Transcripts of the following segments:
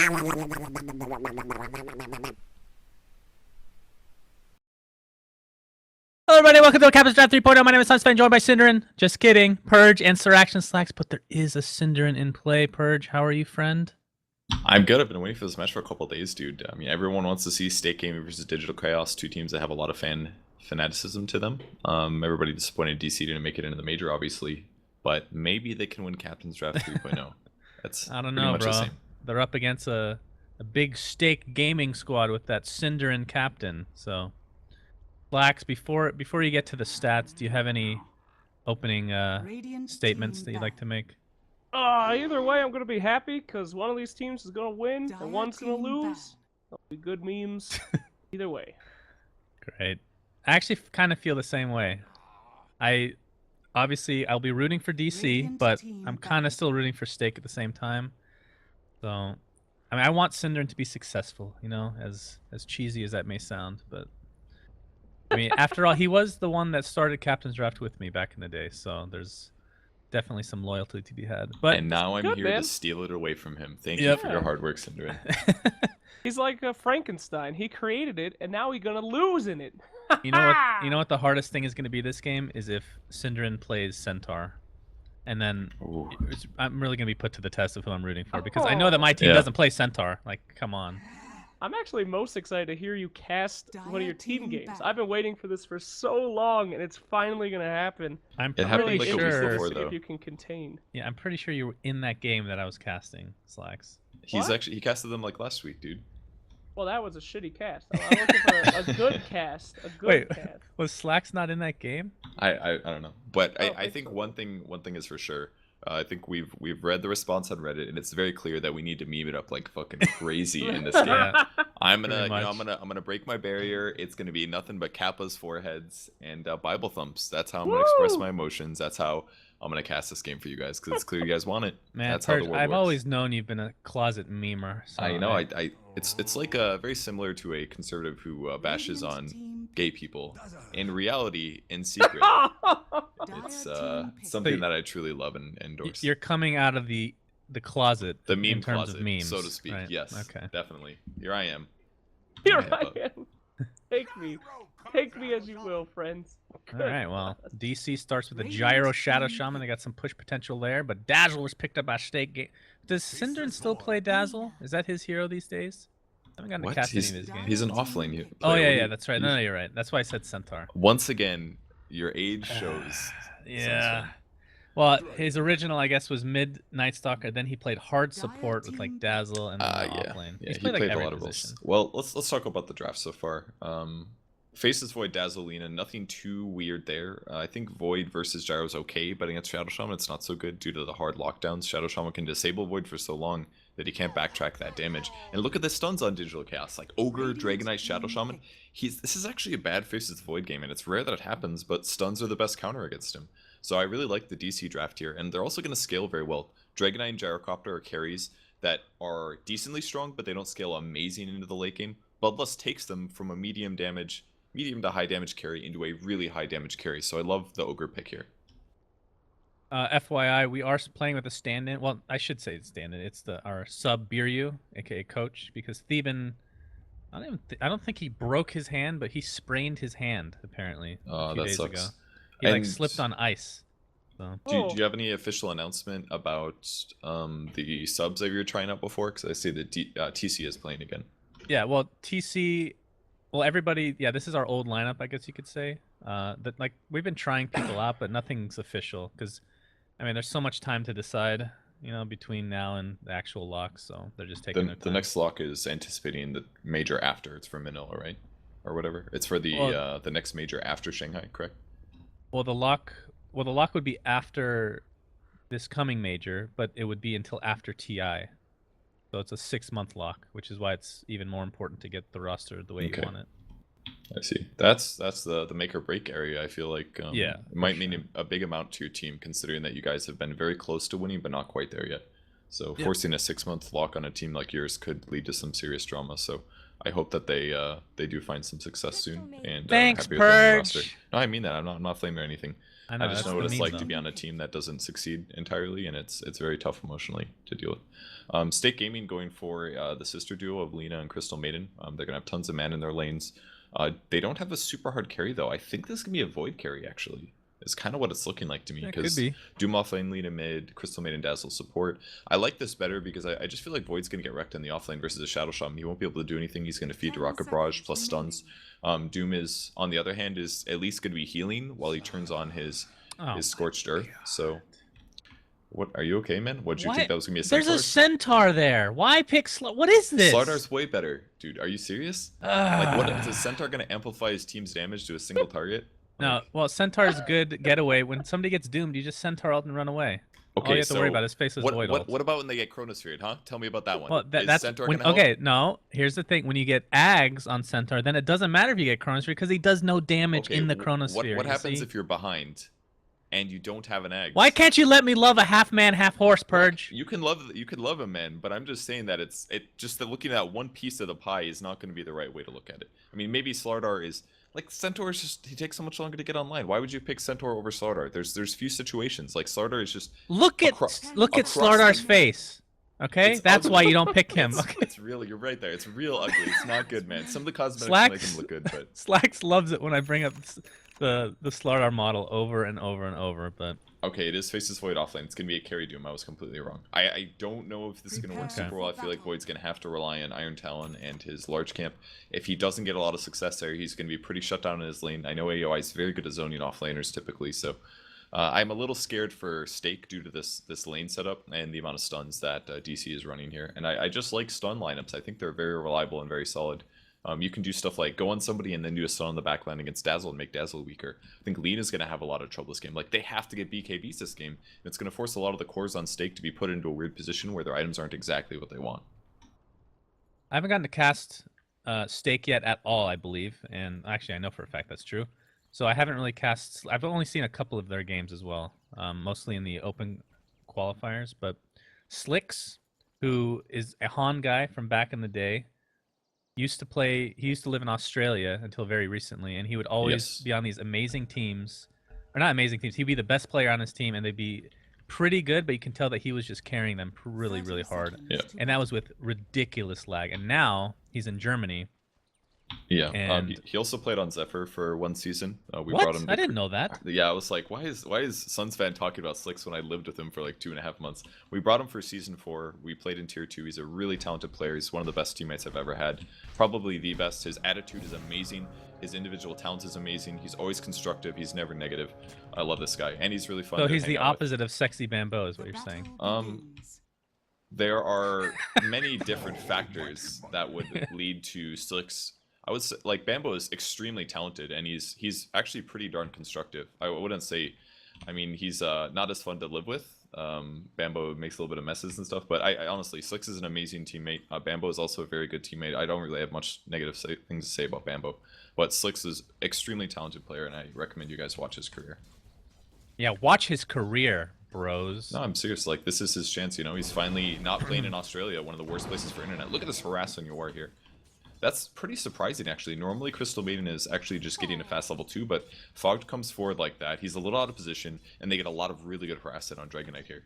Hello everybody, welcome to Captain's Draft 3.0. My name is Sunspan, joined by Cinderin. Just kidding. Purge and Siraction Slacks, but there is a Cinderin in play. Purge, how are you, friend? I'm good. I've been waiting for this match for a couple of days, dude. I mean, everyone wants to see State Gaming versus Digital Chaos, two teams that have a lot of fanaticism to them. Everybody disappointed DC didn't make it into the major, obviously, but maybe they can win Captain's Draft 3.0. That's I don't pretty know, much bro. the same. They're up against a big Stake Gaming squad with that Cinderin captain. So, Slacks, before you get to the stats, do you have any opening statements that you'd like to make? Either way, I'm gonna be happy because one of these teams is gonna win and one's gonna lose. That'll be good memes. Either way. Great. I actually kind of feel the same way. Obviously I'll be rooting for DC, but I'm kind of still rooting for Stake at the same time. So, I mean, I want Cinderin to be successful, you know, as cheesy as that may sound, but I mean, after all, he was the one that started Captain's Draft with me back in the day, so there's definitely some loyalty to be had. But And now I'm good, here man. to steal it away from him. Thank Yep. you for your hard work, Cinderin. He's like a Frankenstein. He created it, and now he's gonna lose in it. you know what the hardest thing is going to be this game is if Cinderin plays Centaur. And then Ooh. I'm really going to be put to the test of who I'm rooting for, because I know that my team doesn't play Centaur. Like, come on. I'm actually most excited to hear you cast one of your team games. I've been waiting for this for so long, and it's finally gonna happen. I'm It happened pretty like a week sure. before, See though. if you can contain. Yeah, I'm pretty sure you were in that game that I was casting, Slacks. He casted them like last week, dude. Well, that was a shitty cast. I'm looking for a good cast. A good Wait, cast. was Slacks not in that game? I don't know, but I I don't think think so. one thing is for sure. I think we've read the response on Reddit, and it's very clear that we need to meme it up like fucking crazy in this game. Yeah. I'm gonna, Pretty I'm much. gonna break my barrier. It's gonna be nothing but Kappa's foreheads and Bible thumps. That's how I'm gonna express Woo! my emotions. That's how I'm gonna cast this game for you guys, because it's clear you guys want it. Man, That's how the Purge, world I've works. always known you've been a closet memer. So I know. It's like very similar to a conservative who bashes on gay people. In reality, in secret, it's something that I truly love and endorse. You're coming out of the closet The meme in terms closet, of memes, so to speak. right? Yes, Okay. definitely. Here I am. Here Yeah, I but- am. Take me as you will, friends. All right, well, DC starts with a Gyro Shadow Shaman. They got some push potential there, but Dazzle was picked up by Stake Game. Does Cinderin still play Dazzle? Is that his hero these days? I haven't gotten to What? cast any of his games. He's an offlane player. Oh, What do yeah, you- that's right. No, you're right. That's why I said Centaur. Once again, your age shows. Yeah. Sunspan. Well, his original, I guess, was mid Night Stalker. Then he played hard support with like Dazzle and then Yeah. offlane. Yeah, He's he played, like, played a every lot of position. roles. Well, let's talk about the draft so far. Faces Void, Dazzleina, nothing too weird there. I think Void versus Gyro's okay, but against Shadow Shaman, it's not so good due to the hard lockdowns. Shadow Shaman can disable Void for so long that he can't backtrack that damage. And look at the stuns on Digital Chaos, like Ogre, Dragonite, Shadow Shaman. This is actually a bad Faces Void game, and it's rare that it happens, but stuns are the best counter against him. So I really like the DC draft here, and they're also going to scale very well. Dragonite and Gyrocopter are carries that are decently strong, but they don't scale amazing into the late game. Bloodlust takes them from a medium to high damage carry into a really high damage carry, so I love the Ogre pick here. FYI, we are playing with a stand-in. Well, I should say it's stand-in. It's our sub Biryu, aka Coach, because Theban, I don't think he broke his hand, but he sprained his hand apparently a few That days sucks. ago. He like And- slipped on ice. So. Do you have any official announcement about the subs that you were trying out before? Because I see that TC is playing again. Yeah, well, TC, well, everybody, yeah, this is our old lineup, I guess you could say. That like we've been trying people out, but nothing's official because, I mean, there's so much time to decide, you know, between now and the actual lock, so they're just taking their The time. next lock is anticipating the major after. It's for Manila, right? Or whatever. It's for the next major after Shanghai, correct? Well, the lock would be after this coming major, but it would be until after TI. So it's a 6-month lock, which is why it's even more important to get the roster the way you Okay. want it. I see. That's the make or break area. I feel like Yeah, it might mean a big amount to your team, considering that you guys have been very close to winning, but not quite there yet. So Yeah. forcing a 6-month lock on a team like yours could lead to some serious drama. So I hope that they do find some success soon. And Thanks, happy with their new Purge. roster. No, I mean that. I'm not flaming or anything. I know, I just that's know what the it's meme, like though. to be on a team that doesn't succeed entirely, and it's very tough emotionally to deal with. Stake Gaming going for the sister duo of Lina and Crystal Maiden. They're gonna have tons of mana in their lanes. They don't have a super hard carry though. I think this is gonna be a Void carry actually. It's kind of what it's looking like to me, It could because be. Doom offlane, Lina mid, Crystal Maiden Dazzle support. I like this better because I just feel like Void's gonna get wrecked in the offlane versus a Shadow Shaman. He won't be able to do anything. He's gonna feed to Rocket Barrage plus stuns. Doom is, on the other hand, is at least gonna be healing while he turns on his Scorched Earth. So, what are you okay, man? What did you think that was gonna be a Centaur? There's a centaur there. Why pick what is this? Slardar's way better, dude. Are you serious? Like, what is a Centaur gonna amplify his team's damage to a single target? No, well, Centaur's good getaway. When somebody gets doomed, you just Centaur out and run away. Okay, All you have so to worry about is Faceless Void ult. what about when they get Chronosphere, huh? Tell me about that one. Well, Is that's Centaur when, gonna help? okay. No, here's the thing: when you get Ags on Centaur, then it doesn't matter if you get Chronosphere because he does no damage in the Chronosphere. What happens see? if you're behind and you don't have an Ags? Why can't you let me love a half man, half horse Purge? You can love a man, but I'm just saying that just that looking at one piece of the pie is not going to be the right way to look at it. I mean, maybe Slardar is like Centaur is just, he takes so much longer to get online. Why would you pick Centaur over Slardar? There's few situations like Slardar is just look at Slardar's face. Okay, that's why you don't pick him. It's real. You're right there. It's real ugly. It's not good, man. Some of the cosmetics make him look good, but Slacks loves it when I bring up the Slardar model over and over and over. But okay, it is Faceless Void offlane. It's gonna be a carry Doom. I was completely wrong. I don't know if this is gonna work super well. I feel like Void's gonna have to rely on Iron Talon and his large camp. If he doesn't get a lot of success there, he's gonna be pretty shut down in his lane. I know AOI is very good at zoning offlaners typically, so I'm a little scared for Stake due to this lane setup and the amount of stuns that DC is running here. And I just like stun lineups. I think they're very reliable and very solid. You can do stuff like go on somebody and then do a stun on the backline against Dazzle and make Dazzle weaker. I think Lina's going to have a lot of trouble this game. Like, they have to get BKBs this game. And it's going to force a lot of the cores on Stake to be put into a weird position where their items aren't exactly what they want. I haven't gotten to cast Stake yet at all, I believe. And actually, I know for a fact that's true. So I haven't really cast. I've only seen a couple of their games as well, mostly in the open qualifiers. But Slicks, who is a Han guy from back in the day, used to play. He used to live in Australia until very recently, and he would always be on these amazing teams, or not amazing teams. He'd be the best player on his team, and they'd be pretty good. But you can tell that he was just carrying them really, really hard. Yeah. And that was with ridiculous lag. And now he's in Germany. Yeah, And he also played on Zephyr for one season. We what? brought him. I didn't know that. Yeah, I was like, why is Suns fan talking about Slicks when I lived with him for like 2.5 months? We brought him for season 4. We played in tier 2. He's a really talented player. He's one of the best teammates I've ever had. Probably the best. His attitude is amazing. His individual talent is amazing. He's always constructive. He's never negative. I love this guy, and he's really fun. So to he's hang the out with. opposite of Sexy Bambo, is what you're saying. There are many different factors that would lead to Slicks. I would say, like, Bambo is extremely talented, and he's actually pretty darn constructive. I wouldn't say, I mean, he's not as fun to live with. Bambo makes a little bit of messes and stuff, but I honestly, Slicks is an amazing teammate. Bambo is also a very good teammate. I don't really have much negative things to say about Bambo, but Slicks is extremely talented player, and I recommend you guys watch his career. Yeah, watch his career, bros. No, I'm serious. Like, this is his chance. You know, he's finally not playing in Australia, one of the worst places for internet. Look at this harassing you are here. That's pretty surprising, actually. Normally, Crystal Maiden is actually just getting a fast level 2, but Fogged comes forward like that. He's a little out of position, and they get a lot of really good harassment on Dragon Knight here.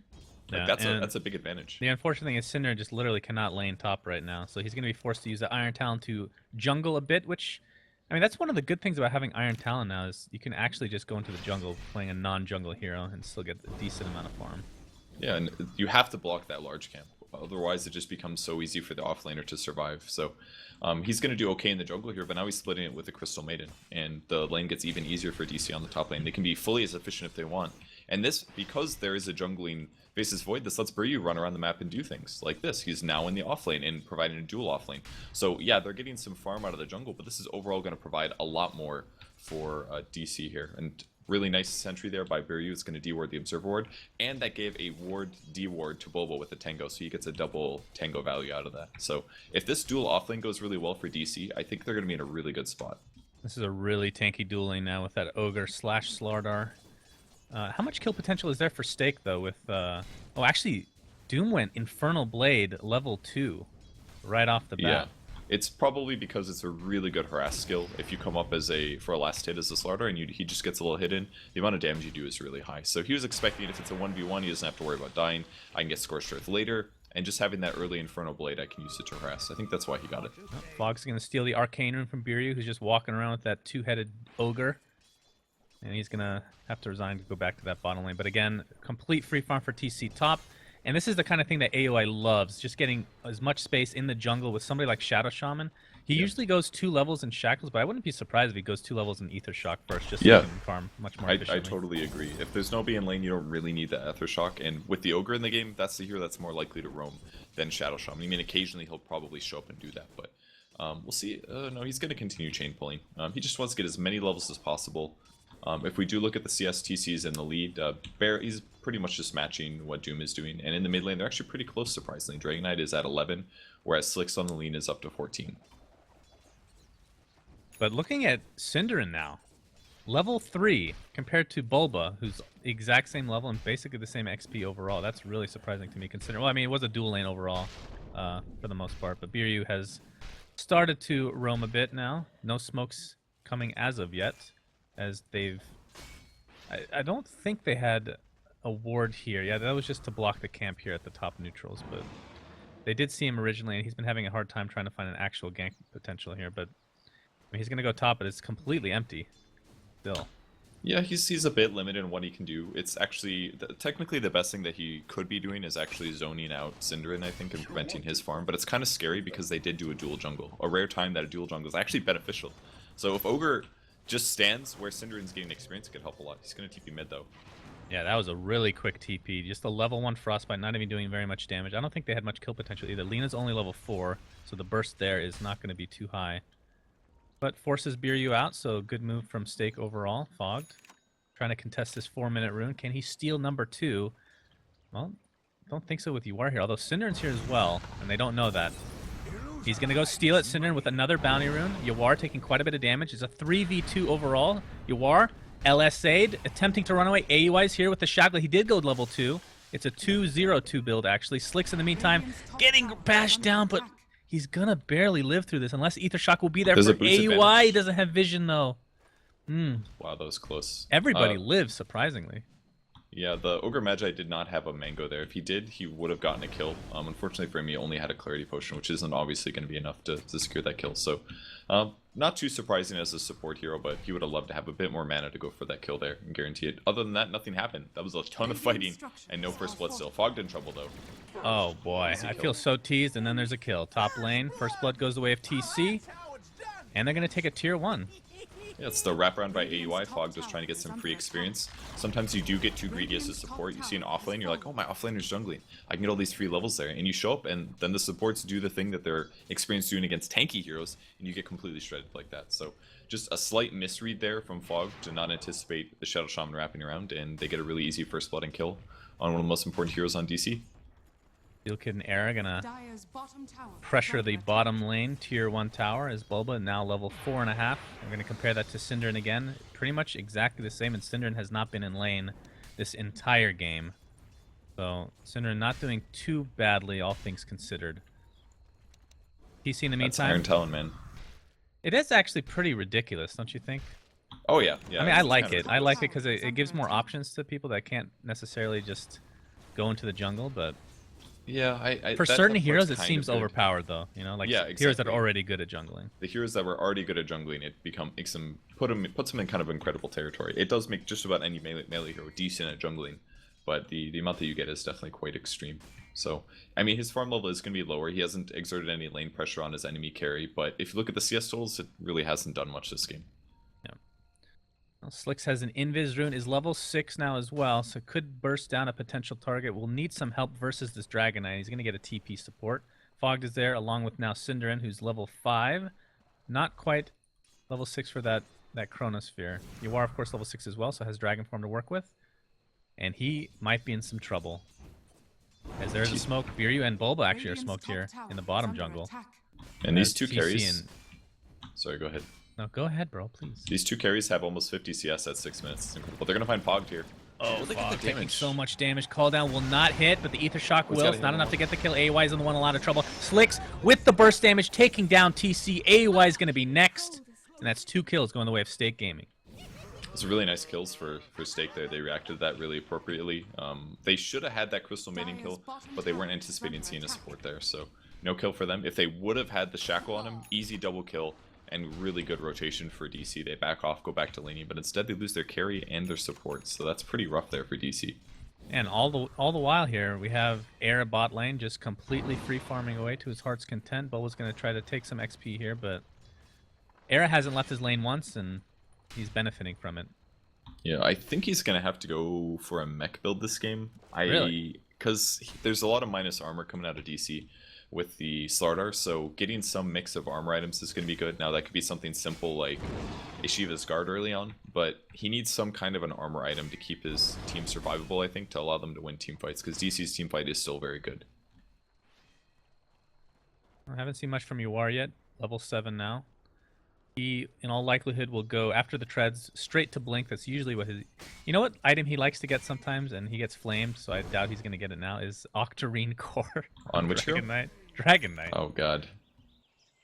Like, Yeah, that's a big advantage. The unfortunate thing is Cinder just literally cannot lane top right now, so he's going to be forced to use the Iron Talon to jungle a bit, which, I mean, that's one of the good things about having Iron Talon now is you can actually just go into the jungle playing a non-jungle hero and still get a decent amount of farm. Yeah, and you have to block that large camp. Otherwise, it just becomes so easy for the offlaner to survive. So he's going to do okay in the jungle here, but now he's splitting it with the Crystal Maiden. And the lane gets even easier for DC on the top lane. They can be fully as efficient if they want. And this, because there is a jungling Faceless Void, this lets Buryu run around the map and do things like this. He's now in the offlane and providing a dual offlane. So yeah, they're getting some farm out of the jungle, but this is overall going to provide a lot more for DC here. And really nice sentry there by Buryu. It's going to deward the Observer Ward, and that gave a ward deward to Bobo with the Tango, so he gets a double Tango value out of that. So if this dual offlane goes really well for DC, I think they're going to be in a really good spot. This is a really tanky duel lane now with that Ogre / Slardar. How much kill potential is there for Stake, though, with... Oh, actually, Doom went Infernal Blade level 2 right off the bat. It's probably because it's a really good harass skill. If you come up as for a last hit as a starter and he just gets a little hit in, the amount of damage you do is really high. So he was expecting if it's a 1v1, he doesn't have to worry about dying. I can get Scorched Earth later, and just having that early Inferno Blade, I can use it to harass. I think that's why he got it. Fog's going to steal the Arcane Rune from Biryu, who's just walking around with that two-headed ogre. And he's going to have to resign to go back to that bottom lane. But again, complete free farm for TC top. And this is the kind of thing that AOI loves, just getting as much space in the jungle with somebody like Shadow Shaman. He usually goes 2 levels in Shackles, but I wouldn't be surprised if he goes 2 levels in Ether Shock first, just so he can farm much more efficiently. I totally agree. If there's nobody in lane, you don't really need that Ether Shock. And with the Ogre in the game, that's the hero that's more likely to roam than Shadow Shaman. I mean, occasionally he'll probably show up and do that, but we'll see. No, he's going to continue chain pulling. He just wants to get as many levels as possible. If we do look at the CSTCs in the lead, he's pretty much just matching what Doom is doing. And in the mid lane, they're actually pretty close, surprisingly. Dragon Knight is at 11, whereas Slicks on the lean is up to 14. But looking at Synderin now, level 3 compared to Bulba, who's the exact same level and basically the same XP overall. That's really surprising to me, considering, well, I mean, it was a dual lane overall for the most part, but Biryu has started to roam a bit now. No smokes coming as of yet, as they've... I don't think they had a ward here. Yeah, that was just to block the camp here at the top neutrals, but they did see him originally, and he's been having a hard time trying to find an actual gank potential here, but I mean, he's going to go top, but it's completely empty still. Yeah, he's a bit limited in what he can do. It's actually, technically the best thing that he could be doing is actually zoning out Synderin, I think, and preventing his farm, but it's kind of scary because they did do a dual jungle. A rare time that a dual jungle is actually beneficial. So if Ogre just stands where Synderin's getting experience, it could help a lot. He's going to TP mid, though. Yeah, that was a really quick TP. Just a level 1 Frostbite, not even doing very much damage. I don't think they had much kill potential either. Lena's only level 4, so the burst there is not going to be too high. But forces Biryu out, so good move from Stake overall. Fogged. Trying to contest this 4-minute rune. Can he steal number 2? Well, don't think so with Yuar here, although Synderin's here as well, and they don't know that. He's going to go steal it, Synderin with another bounty rune. Yuar taking quite a bit of damage. It's a 3v2 overall. Yuar, LSA'd, attempting to run away. AUI's here with the Shackle. He did go level 2. It's a 2-0-2 build, actually. Slicks in the meantime getting bashed down, but he's gonna barely live through this unless Ether Shock will be there for AUI. He doesn't have vision, though. Wow, that was close. Everybody lives, surprisingly. Yeah, the Ogre Magi did not have a Mango there. If he did, he would have gotten a kill. Unfortunately for him, he only had a Clarity Potion, which isn't obviously going to be enough to secure that kill. So, not too surprising as a support hero, but he would have loved to have a bit more mana to go for that kill there and guarantee it. Other than that, nothing happened. That was a ton of fighting and no first blood still. Fogged in trouble, though. Oh, boy. I feel so teased, and then there's a kill. Top lane, first blood goes the way of TC, and they're going to take a tier 1. Yeah, it's the wraparound by AUI. Fog just trying to get some free experience. Sometimes you do get too greedy as a support. You see an offlane, you're like, oh, my offlaner's jungling. I can get all these free levels there. And you show up, and then the supports do the thing that they're experienced doing against tanky heroes, and you get completely shredded like that. So just a slight misread there from Fog to not anticipate the Shadow Shaman wrapping around, and they get a really easy first blood and kill on one of the most important heroes on DC. Steel Kid and Era gonna pressure the bottom lane, tier 1 tower, as Bulba now level 4.5. We're gonna compare that to Synderin again. Pretty much exactly the same, and Synderin has not been in lane this entire game. So Synderin not doing too badly, all things considered. TC in the meantime. Iron Talon, man. It is actually pretty ridiculous, don't you think? Oh yeah, yeah. I mean, I like it. I like it because it gives more options to people that can't necessarily just go into the jungle, but yeah, for certain heroes, it seems overpowered, though. You know, like exactly. Heroes that are already good at jungling. The heroes that were already good at jungling, it puts them in kind of incredible territory. It does make just about any melee hero decent at jungling, but the amount that you get is definitely quite extreme. So, I mean, his farm level is going to be lower. He hasn't exerted any lane pressure on his enemy carry, but if you look at the CS tools, it really hasn't done much this game. Well, Slicks has an Invis rune, is level 6 now as well, so could burst down a potential target. Will need some help versus this Dragon Knight. He's going to get a TP support. Fogged is there, along with now Synderin, who's level 5. Not quite level 6 for that Chronosphere. Yuar, of course, level 6 as well, so has Dragon Form to work with. And he might be in some trouble. As there's a smoke, Biryu and Bulba actually are smoked here in the bottom jungle. And these two carries... Sorry, go ahead. No, go ahead, bro, please. These two carries have almost 50 CS at 6 minutes. It's incredible. They're going to find Fogged here. Oh, Look at the Fog taking damage. so much damage. Call down will not hit, but the Ether Shock Oh, he's will. gotta It's not hit enough him. to get the kill. AY is in the one in a lot of trouble. Slicks with the burst damage, taking down TC. AY is going to be next, and that's 2 kills going the way of Stake Gaming. It's really nice kills for Stake there. They reacted to that really appropriately. They should have had that Crystal Maiden kill, but they weren't anticipating seeing a support there, so no kill for them. If they would have had the Shackle on him, easy double kill and really good rotation for DC. They back off, go back to laning, but instead they lose their carry and their support, so that's pretty rough there for DC. And all the while here, we have Era bot lane just completely free farming away to his heart's content. Bubba's going to try to take some XP here, but Era hasn't left his lane once, and he's benefiting from it. Yeah, I think he's going to have to go for a mech build this game. Really? Because there's a lot of minus armor coming out of DC with the Slardar, so getting some mix of armor items is going to be good. Now, that could be something simple like a Shiva's Guard early on, but he needs some kind of an armor item to keep his team survivable, I think, to allow them to win team fights, because DC's team fight is still very good. I haven't seen much from Yuar yet. Level 7 now. He, in all likelihood, will go after the treads straight to Blink. That's usually what his... You know what item he likes to get sometimes, and he gets flamed, so I doubt he's going to get it now, is Octarine Core. On which hero? Dragon Knight. Dragon Knight. Oh, God.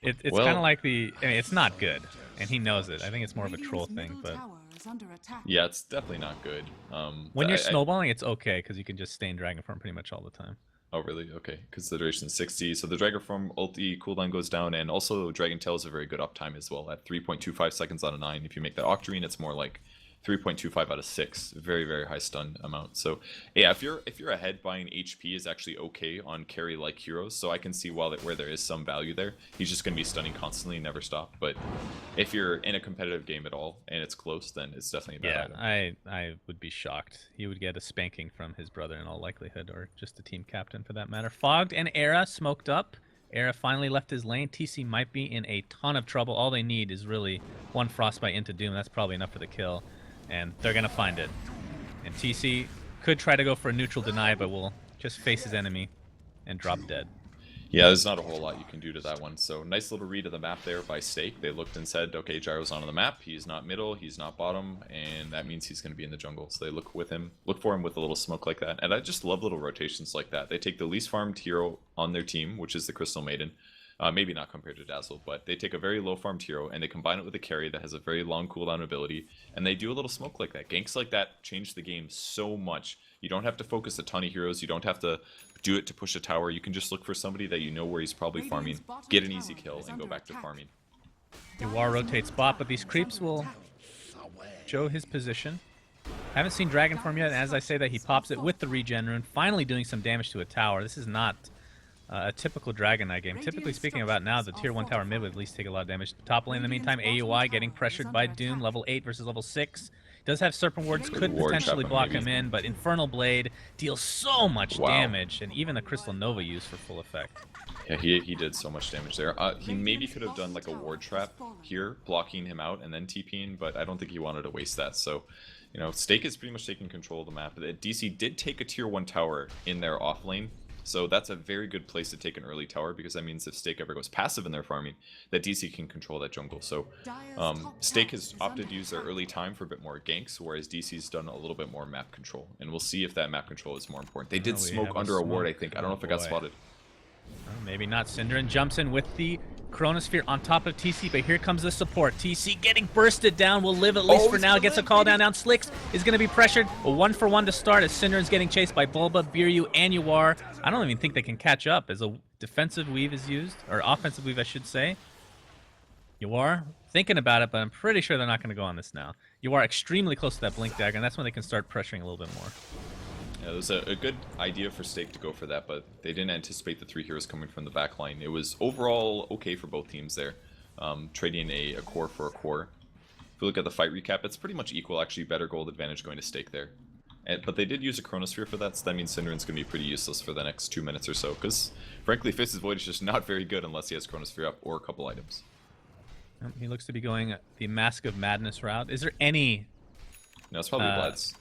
It's Well- kind of like the... I mean, it's not good, and he knows it. I think it's more of a troll thing, but... Yeah, it's definitely not good. When you're I- snowballing, it's okay, because you can just stay in Dragon Form pretty much all the time. Oh, really? Okay. Because the duration is 60. So the Dragon Form ulti cooldown goes down, and also Dragon Tail is a very good uptime as well at 3.25 seconds out of 9. If you make that Octarine, it's more like 3.25 out of 6. Very, very high stun amount. So yeah, if you're ahead, buying HP is actually okay on carry like heroes. So I can see where there is some value there. He's just going to be stunning constantly and never stop. But if you're in a competitive game at all and it's close, then it's definitely a bad item. I would be shocked. He would get a spanking from his brother in all likelihood, or just the team captain for that matter. Fogged and Era smoked up. Era finally left his lane. TC might be in a ton of trouble. All they need is really one Frostbite into Doom. That's probably enough for the kill. And they're going to find it. And TC could try to go for a neutral deny, but will just face his enemy and drop dead. Yeah, there's not a whole lot you can do to that one. So nice little read of the map there by Stake. They looked and said, okay, Gyro's on the map. He's not middle, he's not bottom, and that means he's going to be in the jungle. So they look for him with a little smoke like that. And I just love little rotations like that. They take the least farmed hero on their team, which is the Crystal Maiden. Maybe not compared to Dazzle, but they take a very low farmed hero and they combine it with a carry that has a very long cooldown ability, and they do a little smoke like that. Ganks like that change the game so much. You don't have to focus a ton of heroes. You don't have to do it to push a tower. You can just look for somebody that you know where he's probably farming, get an easy kill, and go back to farming. Yuar rotates bot, but these creeps will show his position. Haven't seen Dragon Form yet, and as I say that, he pops it with the regen rune, finally doing some damage to a tower. This is not a typical Dragon Knight game. Typically speaking about now, the tier 1 tower mid would at least take a lot of damage. Top lane in the meantime, AUI getting pressured by Doom, level 8 versus level 6. Does have Serpent Wards, could Ward potentially trap him, block maybe. him in, but Infernal Blade deals so much Wow. damage, and even the Crystal Nova used for full effect. Yeah, he did so much damage there. He maybe could have done like a ward trap here, blocking him out and then TPing, but I don't think he wanted to waste that. So, you know, Stake is pretty much taking control of the map. DC did take a tier 1 tower in their off lane, so that's a very good place to take an early tower, because that means if Stake ever goes passive in their farming, that DC can control that jungle. So Stake has opted to use their early time for a bit more ganks, whereas DC's done a little bit more map control. And we'll see if that map control is more important. They did we smoke have a under a ward, I smoke. think. I don't know if it got boy. spotted. Well, maybe not. Synderen jumps in with the Chronosphere on top of TC, but here comes the support. TC getting bursted down, will live at least for now, gets a call down. Slicks is going to be pressured. A 1-for-1 to start as Synderen's getting chased by Bulba, Biryu, and Yuar. I don't even think they can catch up as a defensive weave is used, or offensive weave I should say. Yuar, thinking about it, but I'm pretty sure they're not going to go on this now. Yuar extremely close to that Blink Dagger, and that's when they can start pressuring a little bit more. Yeah, it was a good idea for Stake to go for that, but they didn't anticipate the 3 heroes coming from the back line. It was overall okay for both teams there, trading a core for a core. If we look at the fight recap, it's pretty much equal, actually better gold advantage going to Stake there. But they did use a Chronosphere for that, so that means Synderen's going to be pretty useless for the next 2 minutes or so, because frankly, Face's Void is just not very good unless he has Chronosphere up or a couple items. He looks to be going the Mask of Madness route. Is there any... No, it's probably Vlad's.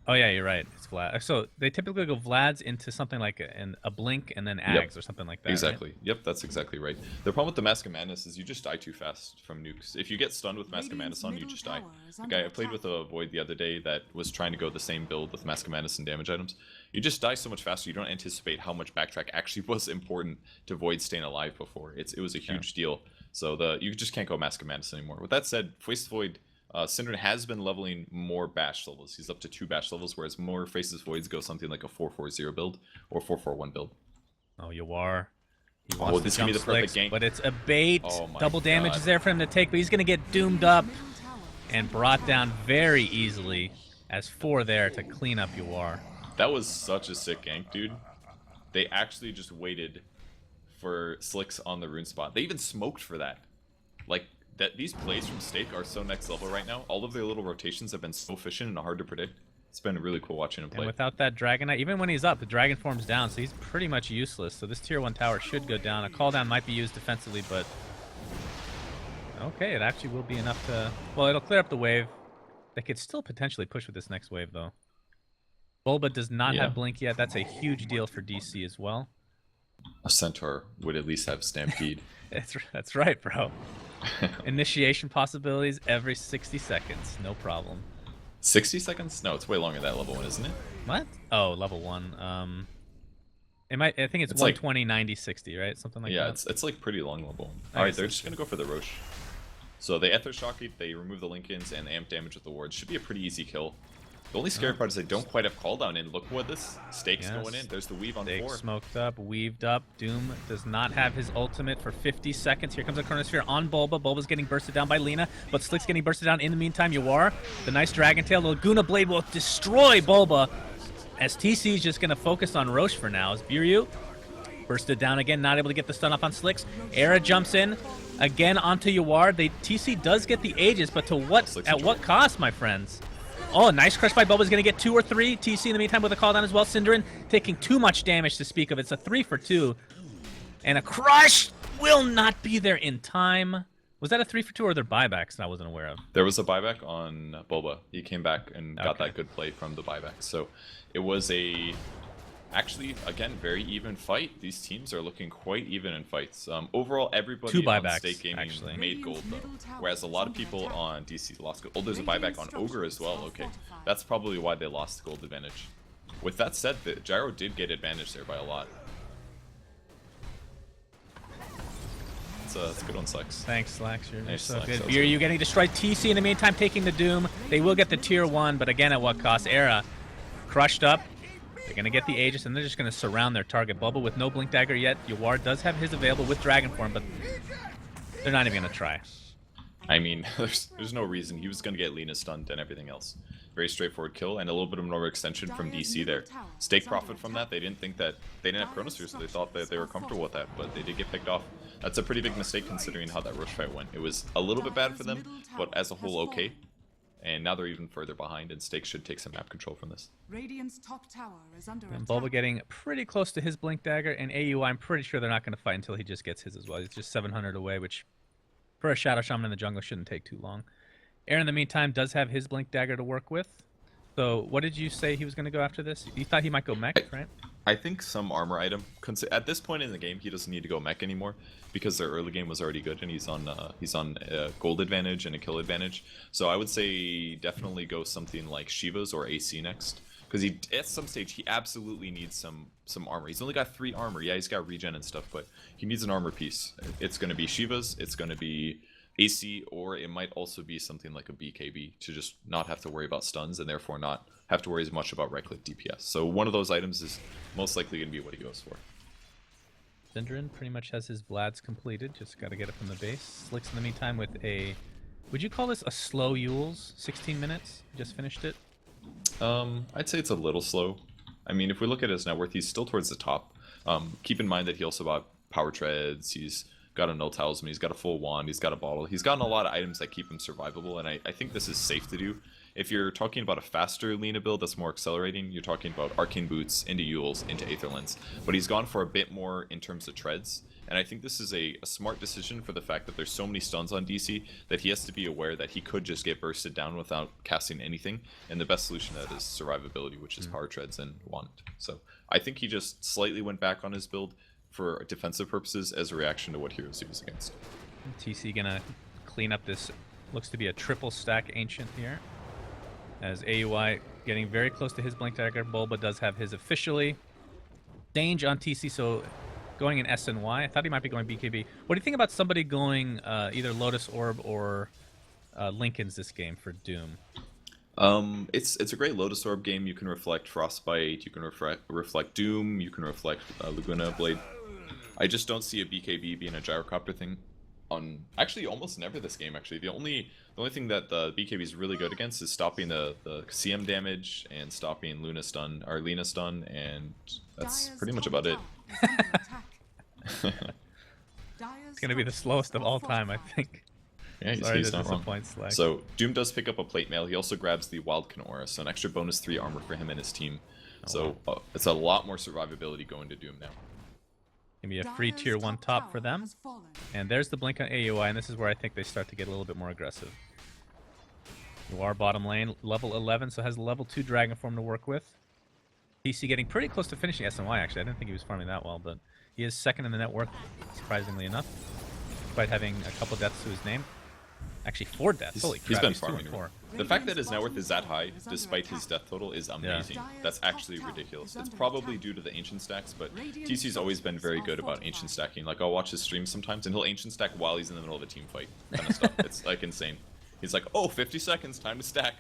Oh yeah, you're right. It's Vlad. So they typically go Vlad's into something like a blink and then Ags or something like that. Exactly. Right? Yep, that's exactly right. The problem with the Mask of Madness is you just die too fast from nukes. If you get stunned with Mask of Madness on, you just die. The guy I played with a Void the other day that was trying to go the same build with Mask of Madness and damage items. You just die so much faster, you don't anticipate how much backtrack actually was important to Void staying alive before. It was a huge deal. So you just can't go Mask of Madness anymore. With that said, Faceless Void, Synderen has been leveling more bash levels. He's up to 2 bash levels, whereas more Faceless Voids go something like a 4-4-0 build or 4-4-1 build. Oh, Yawar. He Oh, this is gonna be the perfect gank. But it's a bait. Oh my Double damage God. is there for him to take, but he's going to get doomed up and brought down very easily as 4 there to clean up Yawar. That was such a sick gank, dude. They actually just waited for Slicks on the rune spot. They even smoked for that. Like, these plays from Stake are so next level right now. All of their little rotations have been so efficient and hard to predict. It's been really cool watching him play. And without that Dragon Knight, even when he's up, the Dragon form's down, so he's pretty much useless. So this tier 1 tower should go down. A call down might be used defensively, but... Okay, it actually will be enough to... Well, it'll clear up the wave. They could still potentially push with this next wave, though. Bulba does not have Blink yet. That's a huge deal for DC as well. A Centaur would at least have Stampede. That's right, bro. Initiation possibilities every 60 seconds. No problem. 60 seconds? No, it's way longer than that level 1, isn't it? What? Oh, level 1. It might. I think it's 120, like, 90, 60, right? Something like that. Yeah, it's like pretty long level 1. Alright, they're just going to go for the Roche. So they Ether Shock it, they remove the Lincolns, and amp damage with the wards. Should be a pretty easy kill. The only scary part is they don't quite have cooldown in. Look what this Stake's going in. There's the weave on Stake 4. Smoked up, weaved up. Doom does not have his ultimate for 50 seconds. Here comes a Chronosphere on Bulba. Bulba's getting bursted down by Lina, but Slick's getting bursted down. In the meantime, Yawar, the nice Dragon Tail, the Laguna Blade will destroy Bulba, as TC is just going to focus on Roche for now. As Biryu bursted down again, not able to get the stun off on Slicks. Era jumps in again onto Yawar. TC does get the Aegis, but to what cost, my friends? Oh, nice crush by Bulba's going to get 2 or 3. TC in the meantime with a call down as well. Synderen taking too much damage to speak of. It's a 3 for 2. And a crush will not be there in time. Was that a 3 for 2 or their buybacks that I wasn't aware of? There was a buyback on Bulba. He came back and got that good play from the buyback. So it was actually, again, very even fight. These teams are looking quite even in fights. Overall, everybody on Stake Gaming made gold, though. Whereas a lot of people on DC lost gold. Oh, there's a buyback on Ogre as well. Okay, that's probably why they lost the gold advantage. With that said, the Gyro did get advantage there by a lot. It's a good one, Slacks. Thanks, Slacks. You're nice, so Slacks. good. You getting destroyed. TC in the meantime taking the Doom. They will get the tier 1, but again, at what cost? Era crushed up. They're going to get the Aegis, and they're just going to surround their target. Bulba with no Blink Dagger yet. Yawar does have his available with Dragon Form, but they're not even going to try. I mean, there's no reason. He was going to get Lina stunned and everything else. Very straightforward kill, and a little bit of an overextension from DC there. Stake profit from that. They didn't think that... They didn't have Chronosphere, so they thought that they were comfortable with that, but they did get picked off. That's a pretty big mistake considering how that Roche fight went. It was a little bit bad for them, but as a whole, okay. And now they're even further behind, and Stake should take some map control from this. Radiant's top tower is under And Bulba getting pretty close to his Blink Dagger, and AU, I'm pretty sure they're not going to fight until he just gets his as well. He's just 700 away, which for a Shadow Shaman in the jungle shouldn't take too long. Aaron, in the meantime, does have his Blink Dagger to work with. So what did you say he was going to go after this? You thought he might go mech, right? I think some armor item. At this point in the game, he doesn't need to go mech anymore because their early game was already good, and he's on gold advantage and a kill advantage. So I would say definitely go something like Shiva's or AC next, because at some stage he absolutely needs some armor. He's only got 3 armor. Yeah, he's got regen and stuff, but he needs an armor piece. It's going to be Shiva's. It's going to be AC, or it might also be something like a BKB to just not have to worry about stuns and therefore not have to worry as much about right-click DPS. So one of those items is most likely going to be what he goes for. Synderen pretty much has his Vlads completed. Just got to get it from the base. Slicks in the meantime with a... Would you call this a slow Yules? 16 minutes? Just finished it? I'd say it's a little slow. I mean, if we look at his net worth, he's still towards the top. Keep in mind that he also bought Power Treads, he's got a Null Talisman, he's got a full wand, he's got a bottle. He's gotten a lot of items that keep him survivable, and I think this is safe to do. If you're talking about a faster Lina build that's more accelerating, you're talking about Arcane Boots into Yules into Aetherlands. But he's gone for a bit more in terms of treads, and I think this is a smart decision for the fact that there's so many stuns on DC that he has to be aware that he could just get bursted down without casting anything, and the best solution to that is survivability, which is power treads and wand. So I think he just slightly went back on his build for defensive purposes as a reaction to what heroes he was against. TC gonna clean up this, looks to be a triple stack Ancient here, as AUI getting very close to his Blink Dagger. Bulba does have his officially. Dange on TC, so going in SNY. I thought he might be going BKB. What do you think about somebody going either Lotus Orb or Linken's this game for Doom? It's a great Lotus Orb game. You can reflect Frostbite, you can reflect Doom, you can reflect Laguna Blade. I just don't see a BKB being a gyrocopter thing on actually almost never this game. Actually, the only thing that the BKB is really good against is stopping the CM damage and stopping Lina stun, and that's pretty much about it. It's gonna be the slowest of all time, I think. Yeah, he's not wrong. So Doom does pick up a plate mail. He also grabs the Wildkin Aura, so an extra bonus 3 armor for him and his team. It's a lot more survivability going to Doom now. Gonna be a free tier 1 top for them. And there's the blink on AUI, and this is where I think they start to get a little bit more aggressive. You are bottom lane, level 11, so has a level 2 Dragon Form to work with. TC getting pretty close to finishing SNY, actually. I didn't think he was farming that well, but he is second in the net worth, surprisingly enough, despite having a couple deaths to his name. Actually, 4 deaths. Holy crap, he's been 2 farming. and 4. The fact that his net worth is that high, despite his death total, is amazing. Yeah. That's actually ridiculous. It's probably due to the Ancient stacks, but TC's always been very good about Ancient stacking. Like, I'll watch his streams sometimes, and he'll Ancient stack while he's in the middle of a team fight. Kind of stuff. It's, like, insane. He's like, oh, 50 seconds, time to stack.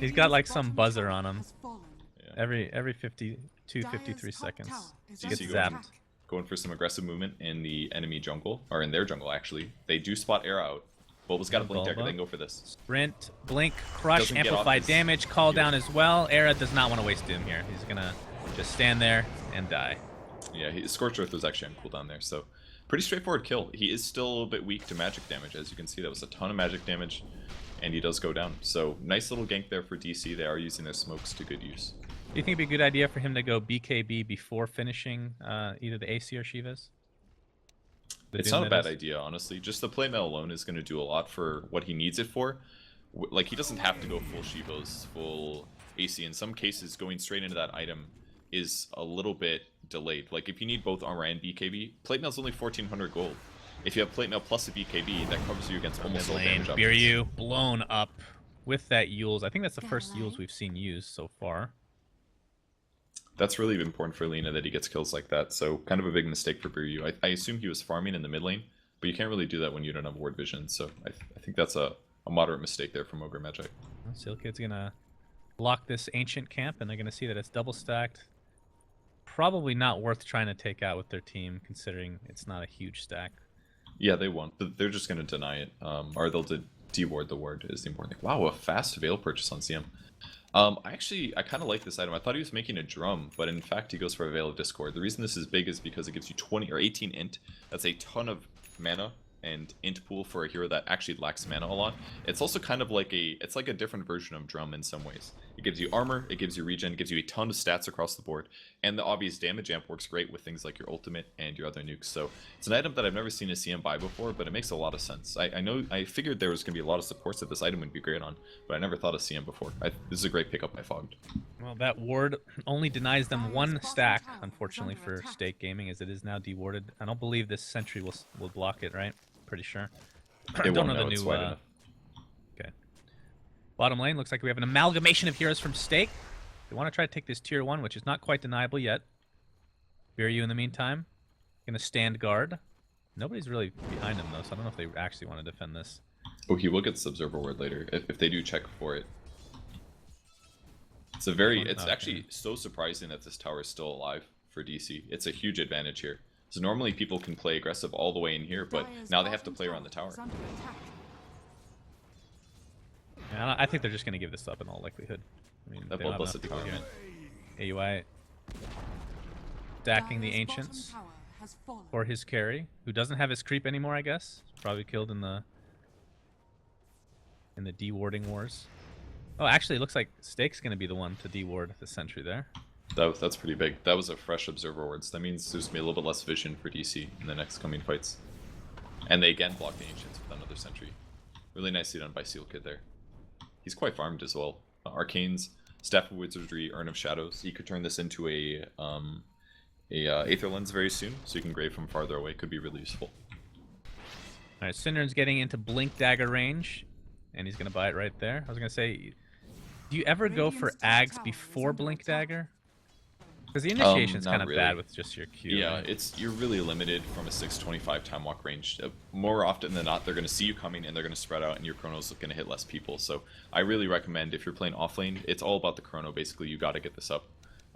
He's got, like, some buzzer on him. Yeah. Every 52, 53 seconds. He gets TC zapped. going for some aggressive movement in the enemy jungle, or in their jungle, actually. They do spot Era out. Bulba's got a Blink Dagger, they can go for this. Sprint, Blink, Crush, Doesn't get Amplify off his- damage, Call down as well. Era does not want to waste Doom here. He's gonna just stand there and die. Yeah, Scorched Earth was actually on cooldown there, so pretty straightforward kill. He is still a little bit weak to magic damage, as you can see. That was a ton of magic damage, and he does go down. So nice little gank there for DC. They are using their smokes to good use. Do you think it'd be a good idea for him to go BKB before finishing either the AC or Shivas? It's not a bad idea, honestly. Just the playmail alone is going to do a lot for what he needs it for. Like, he doesn't have to go full Shivos, full AC. In some cases, going straight into that item is a little bit delayed. Like, if you need both armor and BKB, platemail's only 1400 gold. If you have platemail plus a BKB, that covers you against almost all damage options. Biryu blown up with that Yules. I think that's the first Yules we've seen used so far. That's really important for Lina that he gets kills like that, so kind of a big mistake for Biryu. I assume he was farming in the mid lane, but you can't really do that when you don't have ward vision, so I think that's a moderate mistake there from Ogre Magi. Well, Silkid's gonna lock this Ancient camp, and they're gonna see that it's double stacked. Probably not worth trying to take out with their team, considering it's not a huge stack. Yeah, they won't. They're just going to deny it, or they'll deward the ward is the important thing. Wow, a fast Veil purchase on CM. I kind of like this item. I thought he was making a drum, but in fact he goes for a Veil of Discord. The reason this is big is because it gives you 20 or 18 int. That's a ton of mana and int pool for a hero that actually lacks mana a lot. It's also kind of like a different version of drum in some ways. It gives you armor, it gives you regen, it gives you a ton of stats across the board, and the obvious damage amp works great with things like your ultimate and your other nukes. So it's an item that I've never seen a CM buy before, but it makes a lot of sense. I figured there was going to be a lot of supports that this item would be great on, but I never thought of CM before. This is a great pickup by Fogged. Well, that ward only denies them 1 stack, unfortunately, for Stake Gaming, as it is now dewarded. I don't believe this sentry will block it, right? Pretty sure. I don't know the new. Okay. Bottom lane looks like we have an amalgamation of heroes from Stake. They want to try to take this tier 1, which is not quite deniable yet. Biryu, in the meantime, gonna stand guard. Nobody's really behind him though, so I don't know if they actually want to defend this. Oh, he will get the Observer Ward later if they do check for it. It's actually so surprising that this tower is still alive for DC. It's a huge advantage here. So normally people can play aggressive all the way in here, but now they have to play around the tower. Yeah, I think they're just going to give this up in all likelihood. I mean, That they don't have Bloodlusted enough tower, people here. AUI stacking the Ancients for his carry, who doesn't have his creep anymore, I guess. Probably killed in the in the dewarding wars. Oh, actually, it looks like Stake's going to be the one to deward the sentry there. That's pretty big. That was a fresh observer wards. That means there's going to be a little bit less vision for DC in the next coming fights. And they again block the Ancients with another sentry. Really nicely done by Seal Kid there. He's quite farmed as well. Arcanes, Staff of Wizardry, Urn of Shadows. He could turn this into a Aether Lens very soon, so you can grave from farther away. Could be really useful. Alright, Syndern's getting into Blink Dagger range, and he's going to buy it right there. I was going to say, do you ever go for Ags before Blink Dagger? Because the initiation's kind of really bad with just your Q. Yeah, right? you're really limited from a 625 time walk range. More often than not, they're going to see you coming and they're going to spread out, and your chrono's going to hit less people. So I really recommend if you're playing off lane, it's all about the chrono. Basically, you got to get this up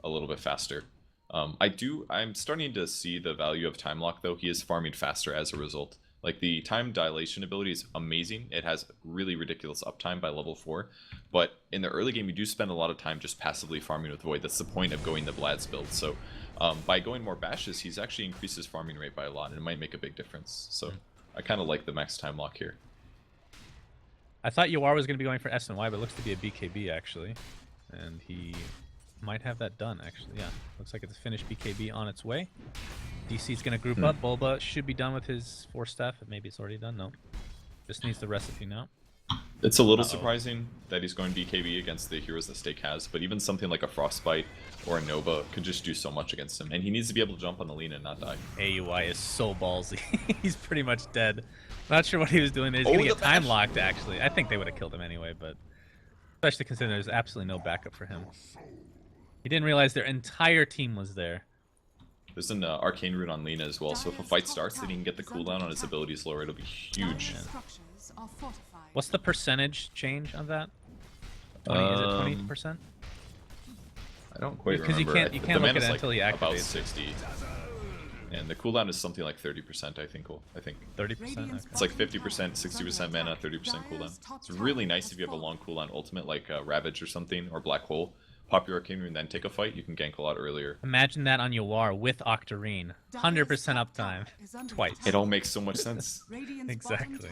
a little bit faster. I'm starting to see the value of time lock though. He is farming faster as a result. Like the time dilation ability is amazing. It has really ridiculous uptime by level 4. But in the early game, you do spend a lot of time just passively farming with Void. That's the point of going the Vlad's build. So by going more bashes, he's actually increased his farming rate by a lot, and it might make a big difference. So I kind of like the max time lock here. I thought Yawar was going to be going for S and Y, but it looks to be a BKB actually. And he might have that done actually. Yeah, looks like it's a finished BKB on its way. DC's going to group up. Bulba should be done with his 4 staff. Maybe it's already done. No. Just needs the recipe now. It's a little surprising that he's going BKB against the heroes that Stake has, but even something like a Frostbite or a Nova could just do so much against him. And he needs to be able to jump on the lean and not die. AUI is so ballsy. He's pretty much dead. Not sure what he was doing there. He's going to get time locked, actually. I think they would have killed him anyway, but especially considering there's absolutely no backup for him. He didn't realize their entire team was there. There's an Arcane Rune on Lina as well, so if a fight starts and he can get the cooldown on his abilities lower, it'll be huge. What's the percentage change on that? 20, is it 20%? I don't quite remember. Because you can't look at it until you activate about 60. And the cooldown is something like 30%, I think. 30%? Okay. It's like 50%, 60% mana, 30% cooldown. It's really nice if you have a long cooldown ultimate like Ravage or something, or Black Hole. Pop your Arcane Rune, then take a fight, you can gank a lot earlier. Imagine that on Yawar with Octarine. 100% uptime. Twice. It all makes so much sense. Exactly.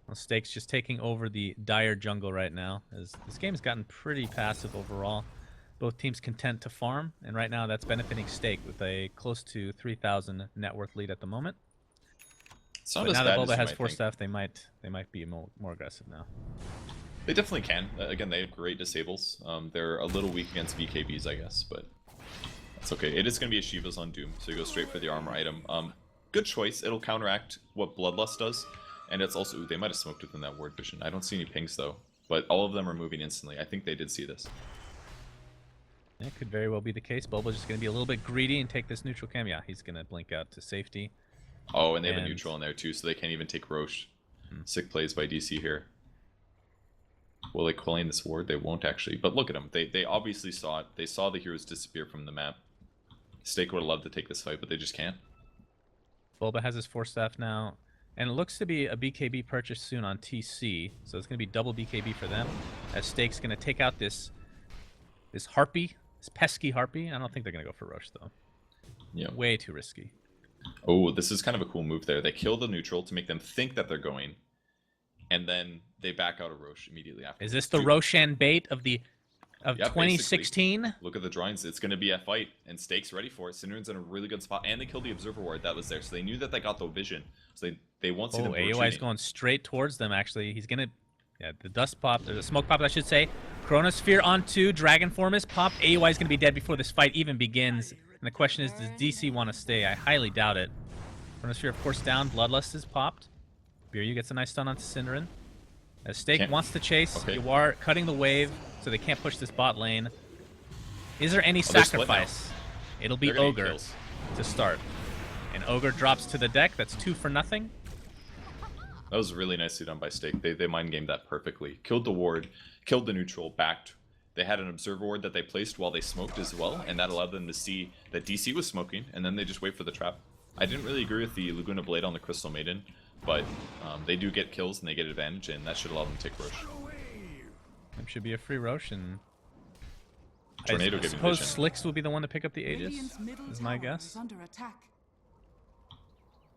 Well, Stake's just taking over the dire jungle right now, as this game's gotten pretty passive overall. Both teams content to farm, and right now that's benefiting Stake with a close to 3,000 net worth lead at the moment. It's not But as now bad that as Bulba you has might 4 think. staff, they might be more aggressive now. They definitely can. Again, they have great disables. They're a little weak against BKBs, I guess, but it's okay. It is going to be a Shiva's on Doom, so you go straight for the armor item. Good choice. It'll counteract what Bloodlust does, and it's also... Ooh, they might have smoked within that ward vision. I don't see any pings, though, but all of them are moving instantly. I think they did see this. Yeah, it could very well be the case. Bulba's just going to be a little bit greedy and take this neutral cam. Yeah, he's going to blink out to safety. Oh, and they have a neutral in there, too, so they can't even take Roche. Sick plays by DC here. Will they claim this ward? They won't actually. But look at them. They obviously saw it. They saw the heroes disappear from the map. Stake would have loved to take this fight, but they just can't. Bulba has his 4 staff now. And it looks to be a BKB purchase soon on TC. So it's going to be double BKB for them. As Stake's going to take out this Harpy. This pesky Harpy. I don't think they're going to go for Roche, though. Yeah. Way too risky. Oh, this is kind of a cool move there. They kill the neutral to make them think that they're going. And then they back out of Roche immediately after. Is this the Roshan bait of 2016? Basically. Look at the drawings. It's going to be a fight, and Stake's ready for it. Cinderon's in a really good spot, and they killed the Observer Ward that was there, so they knew that they got the vision. So they won't see them AOI's going straight towards them, actually. He's going to... Yeah, the dust popped, or the smoke popped, I should say. Chronosphere on 2, Dragon Form is popped. AOI's going to be dead before this fight even begins. And the question is, does DC want to stay? I highly doubt it. Chronosphere, of course, down. Bloodlust is popped. Biryu gets a nice stun onto Cinderon. As Stake wants to chase, you are cutting the wave, so they can't push this bot lane. Is there any sacrifice? It'll be Ogre to start. And Ogre drops to the deck. That's 2 for nothing. That was really nicely done by Stake. They mind gamed that perfectly. Killed the ward, killed the neutral, backed. They had an Observer Ward that they placed while they smoked as well, and that allowed them to see that DC was smoking, and then they just wait for the trap. I didn't really agree with the Laguna Blade on the Crystal Maiden, but they do get kills and they get advantage, and that should allow them to take Roche. It should be a free Roche, and Tornado I giving suppose vision. Slicks will be the one to pick up the Aegis, is my guess. Under attack.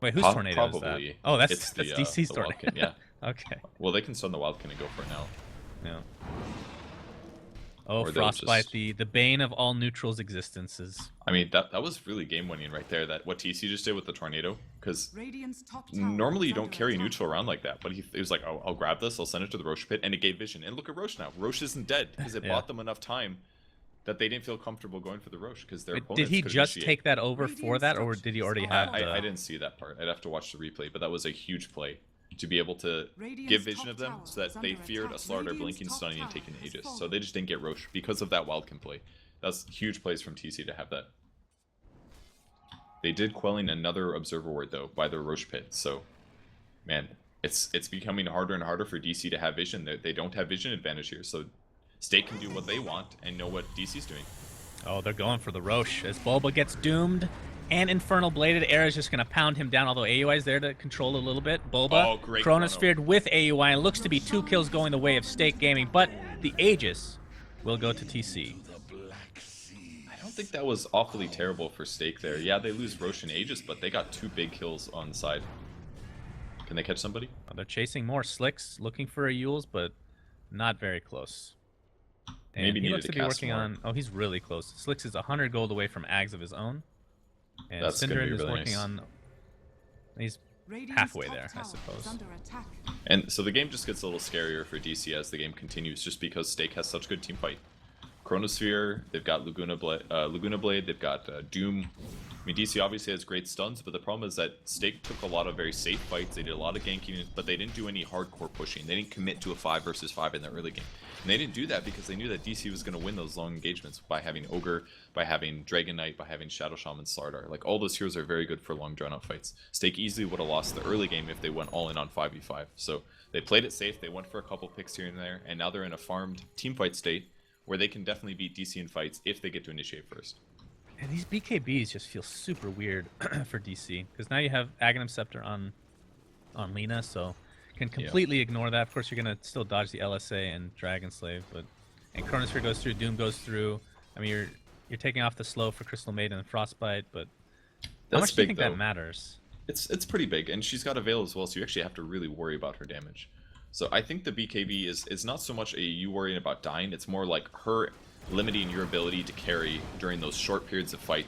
Wait, whose Tornado is that? Probably. Oh, that's It's the, DC's the Tornado. Wildcat, yeah. Okay. Well, they can stun the Wildkin and go for it now. Yeah. Oh, Or they'll Frostbite, just- the bane of all neutrals' existences. I mean, that was really game-winning right there, that what TC just did with the Tornado, because Radiant's top tower normally is you don't under carry attack. neutral around like that, but he was like, I'll grab this, I'll send it to the Roche pit, and it gave vision. And look at Roche now. Roche isn't dead, because it Yeah. bought them enough time that they didn't feel comfortable going for the Roche, because their Wait, opponents did he could just initiate. take that over for that, or did he already have the... I didn't see that part. I'd have to watch the replay, but that was a huge play to be able to Radiant's give vision top of them tower so that is they under feared a attack. Slardar Radiant's blinking, top stunning, and tower taking has Aegis. So fallen. they just didn't get Roche because of that Wildkin play. That's huge plays from TC to have that. They did quelling another Observer Ward though by the Roche pit, so man, it's becoming harder and harder for DC to have vision. They don't have vision advantage here, so Stake can do what they want and know what DC's doing. Oh, they're going for the Roche. As Bulba gets doomed and Infernal Bladed, Era's just going to pound him down, although AUI is there to control a little bit. Bulba, Oh, great Chronosphered with AUI, and looks to be 2 kills going the way of Stake Gaming, but the Aegis will go to TC. I don't think that was awfully terrible for Stake there. Yeah, they lose Roche and Aegis, but they got 2 big kills on the side. Can they catch somebody? Oh, they're chasing more. Slicks looking for a Yules, but not very close. And Maybe he needed looks to to be cast working more. on... Oh, he's really close. Slicks is 100 gold away from Ags of his own. And That's gonna Synderen be is really working nice. on... He's Radiant's halfway top there, I tower is suppose. under attack. And so the game just gets a little scarier for DC as the game continues, just because Stake has such good team fight. Chronosphere, they've got Laguna Blade, they've got Doom. I mean, DC obviously has great stuns, but the problem is that Stake took a lot of very safe fights. They did a lot of ganking, but they didn't do any hardcore pushing. They didn't commit to a 5 versus 5 in the early game. And they didn't do that because they knew that DC was going to win those long engagements by having Ogre, by having Dragon Knight, by having Shadow Shaman, Slardar. Like, all those heroes are very good for long drawn-out fights. Stake easily would have lost the early game if they went all in on 5v5. So they played it safe, they went for a couple picks here and there, and now they're in a farmed teamfight state where they can definitely beat DC in fights if they get to initiate first. And these BKBs just feel super weird for DC, because now you have Aghanim Scepter on Lina, so can completely ignore that. Of course, you're going to still dodge the LSA and Dragon Slave, and Chronosphere goes through, Doom goes through. I mean, you're taking off the slow for Crystal Maiden and Frostbite, but how much do you think that matters? It's pretty big, and she's got a Veil as well, so you actually have to really worry about her damage. So I think the BKB is not so much a you worrying about dying, it's more like her limiting your ability to carry during those short periods of fight.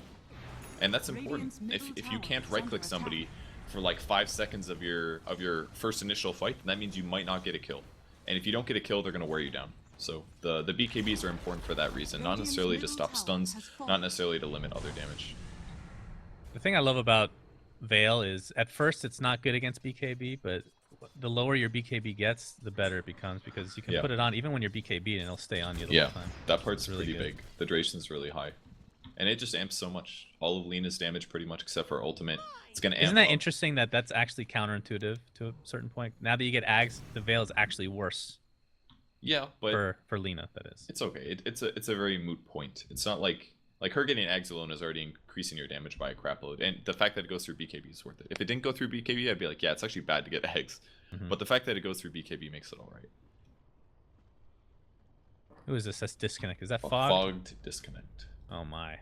And that's important. If you can't right-click somebody for like 5 seconds of your first initial fight, then that means you might not get a kill. And if you don't get a kill, they're going to wear you down. So the BKBs are important for that reason, not necessarily to stop stuns, not necessarily to limit other damage. The thing I love about Veil is, at first it's not good against BKB, but the lower your BKB gets, the better it becomes, because you can put it on even when you're BKB and it'll stay on you the whole time. That part's really pretty big. The duration's really high. And it just amps so much. All of Lina's damage pretty much except for ultimate. It's going to amp Isn't that up. interesting that that's actually counterintuitive to a certain point? Now that you get Ags, the Veil is actually worse. Yeah, but for Lina, that is. it's okay. It's a very moot point. It's not like her getting Ags alone is already increasing your damage by a crap load. And the fact that it goes through BKB is worth it. If it didn't go through BKB, I'd be like, yeah, it's actually bad to get Ags. But the fact that it goes through BKB makes it alright. Who is this? That's Disconnect. Is that Fogged? Fogged Disconnect. Oh my.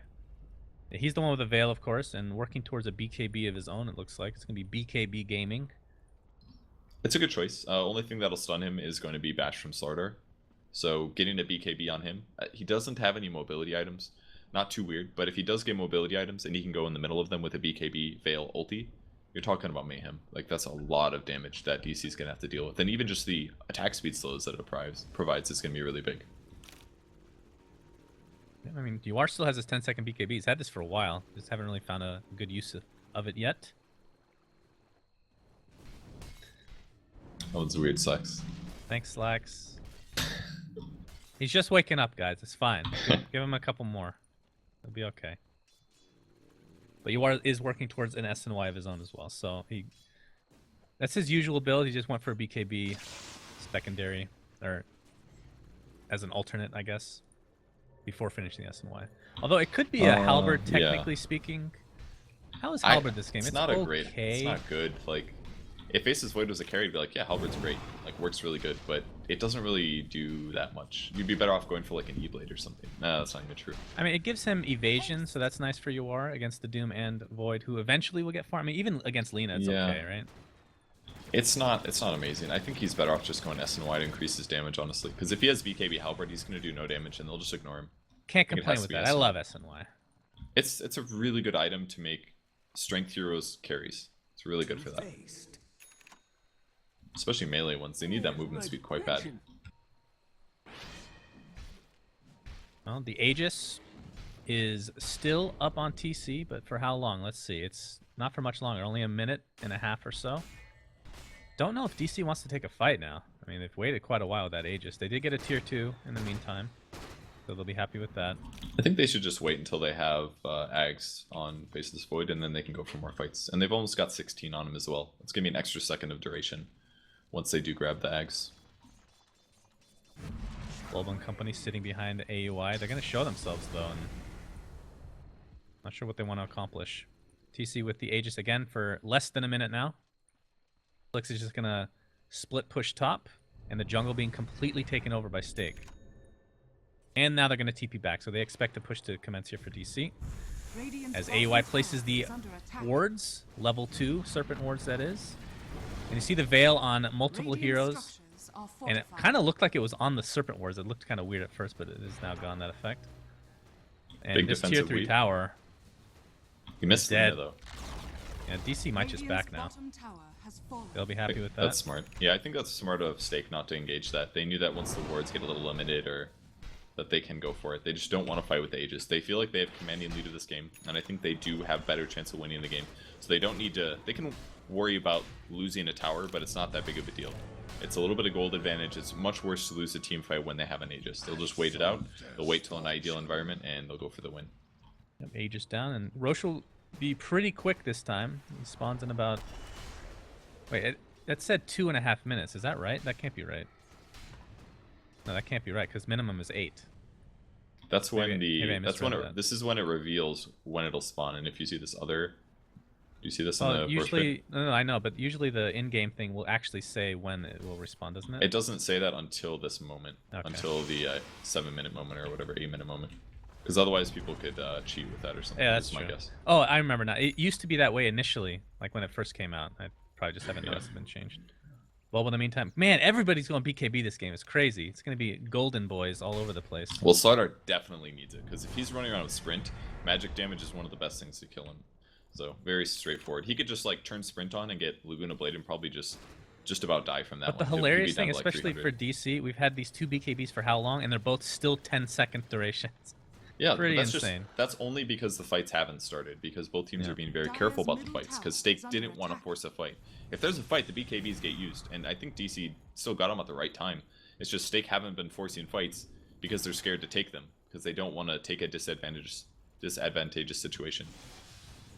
Yeah, he's the one with the Veil, of course, and working towards a BKB of his own, it looks like. It's going to be BKB Gaming. It's a good choice. Only thing that'll stun him is going to be Bash from Slardar. So getting a BKB on him. He doesn't have any mobility items. Not too weird, but if he does get mobility items and he can go in the middle of them with a BKB Veil ulti, you're talking about mayhem. Like, that's a lot of damage that DC's going to have to deal with. And even just the attack speed slows that it provides is going to be really big. I mean, UR still has his 10-second BKB. He's had this for a while. Just haven't really found a good use of it yet. Oh, it's weird sucks. Thanks, Slacks. He's just waking up, guys. It's fine. Give him a couple more. It'll be okay. But UR is working towards an SNY of his own as well. So that's his usual build. He just went for a BKB secondary, or as an alternate, I guess, before finishing the SNY. Although it could be a Halberd, technically speaking. How is Halberd this game? It's not okay. a great. It's not good. Like, if Faceless Void was a carry, I'd be like, yeah, Halberd's great. Like, works really good, but it doesn't really do that much. You'd be better off going for like an E-Blade or something. No, that's not even true. I mean, it gives him evasion, so that's nice for UR against the Doom and Void, who eventually will get farm. I mean, even against Lina, it's okay, right? It's not amazing. I think he's better off just going S and Y to increase his damage, honestly. Because if he has BKB Halberd, he's going to do no damage, and they'll just ignore him. Can't I think it complain has with to be that. I SNY. love SNY. It's a really good item to make strength heroes carries. It's really good for that. Especially melee ones. They need that movement speed quite bad. Well, the Aegis is still up on TC, but for how long? Let's see. It's not for much longer. Only a minute and a half or so. Don't know if DC wants to take a fight now. I mean, they've waited quite a while with that Aegis. They did get a tier 2 in the meantime, so they'll be happy with that. I think they should just wait until they have Ags on Faceless Void, and then they can go for more fights. And they've almost got 16 on him as well. It's going to be an extra second of duration once they do grab the Ags. Global Company sitting behind AUI. They're going to show themselves, though, and not sure what they want to accomplish. TC with the Aegis again for less than a minute now. Flix is just going to split push top, and the jungle being completely taken over by Stake. And now they're going to TP back, so they expect the push to commence here for DC. As AUI places the wards, level 2 Serpent wards that is. And you see the veil on multiple heroes. And it kind of looked like it was on the Serpent wards. It looked kind of weird at first, but it is now gone, that effect. And Big this tier defensive 3 weave. tower, He missed dead. it though. yeah, DC might just back now. They'll be happy with that. That's smart. Yeah, I think that's smart of Stake not to engage that. They knew that once the wards get a little limited, or that they can go for it. They just don't want to fight with the Aegis. They feel like they have commanding lead of this game, and I think they do have better chance of winning the game. So they don't need to. They can worry about losing a tower, but it's not that big of a deal. It's a little bit of gold advantage. It's much worse to lose a team fight when they have an Aegis. They'll just wait it out. They'll wait till an ideal environment, and they'll go for the win. Yep, Aegis down, and Roche will be pretty quick this time. He spawns in about... Wait, that said 2.5 minutes. Is that right? That can't be right. No, that can't be right, because minimum is 8. That's when maybe I that's when misread that. this is when it reveals when it'll spawn. And if you see this other, do you see this in Well, the usually, no, I know, but usually the in-game thing will actually say when it will respond, doesn't it? It doesn't say that until this moment, Okay. until the 7-minute moment or whatever, 8-minute moment. Because otherwise people could cheat with that or something. Yeah, that's is my true. guess. Oh, I remember now. It used to be that way initially, like when it first came out. I probably just haven't noticed it's been changed. Well, in the meantime, man, everybody's going BKB this game. It's crazy. It's going to be golden boys all over the place. Well, Slardar definitely needs it, because if he's running around with sprint, magic damage is one of the best things to kill him. So very straightforward. He could just like turn sprint on and get Laguna Blade and probably just about die from that But the one. He'll be hilarious down thing, to, like, especially 300. for DC, we've had these 2 BKBs for how long, and they're both still 10-second durations. Yeah, Pretty that's insane. That's only because the fights haven't started, because both teams Yeah. are being very careful about the fights, because Stake didn't want to force a fight. If there's a fight, the BKBs get used, and I think DC still got them at the right time. It's just Stake haven't been forcing fights because they're scared to take them, because they don't want to take a disadvantageous situation.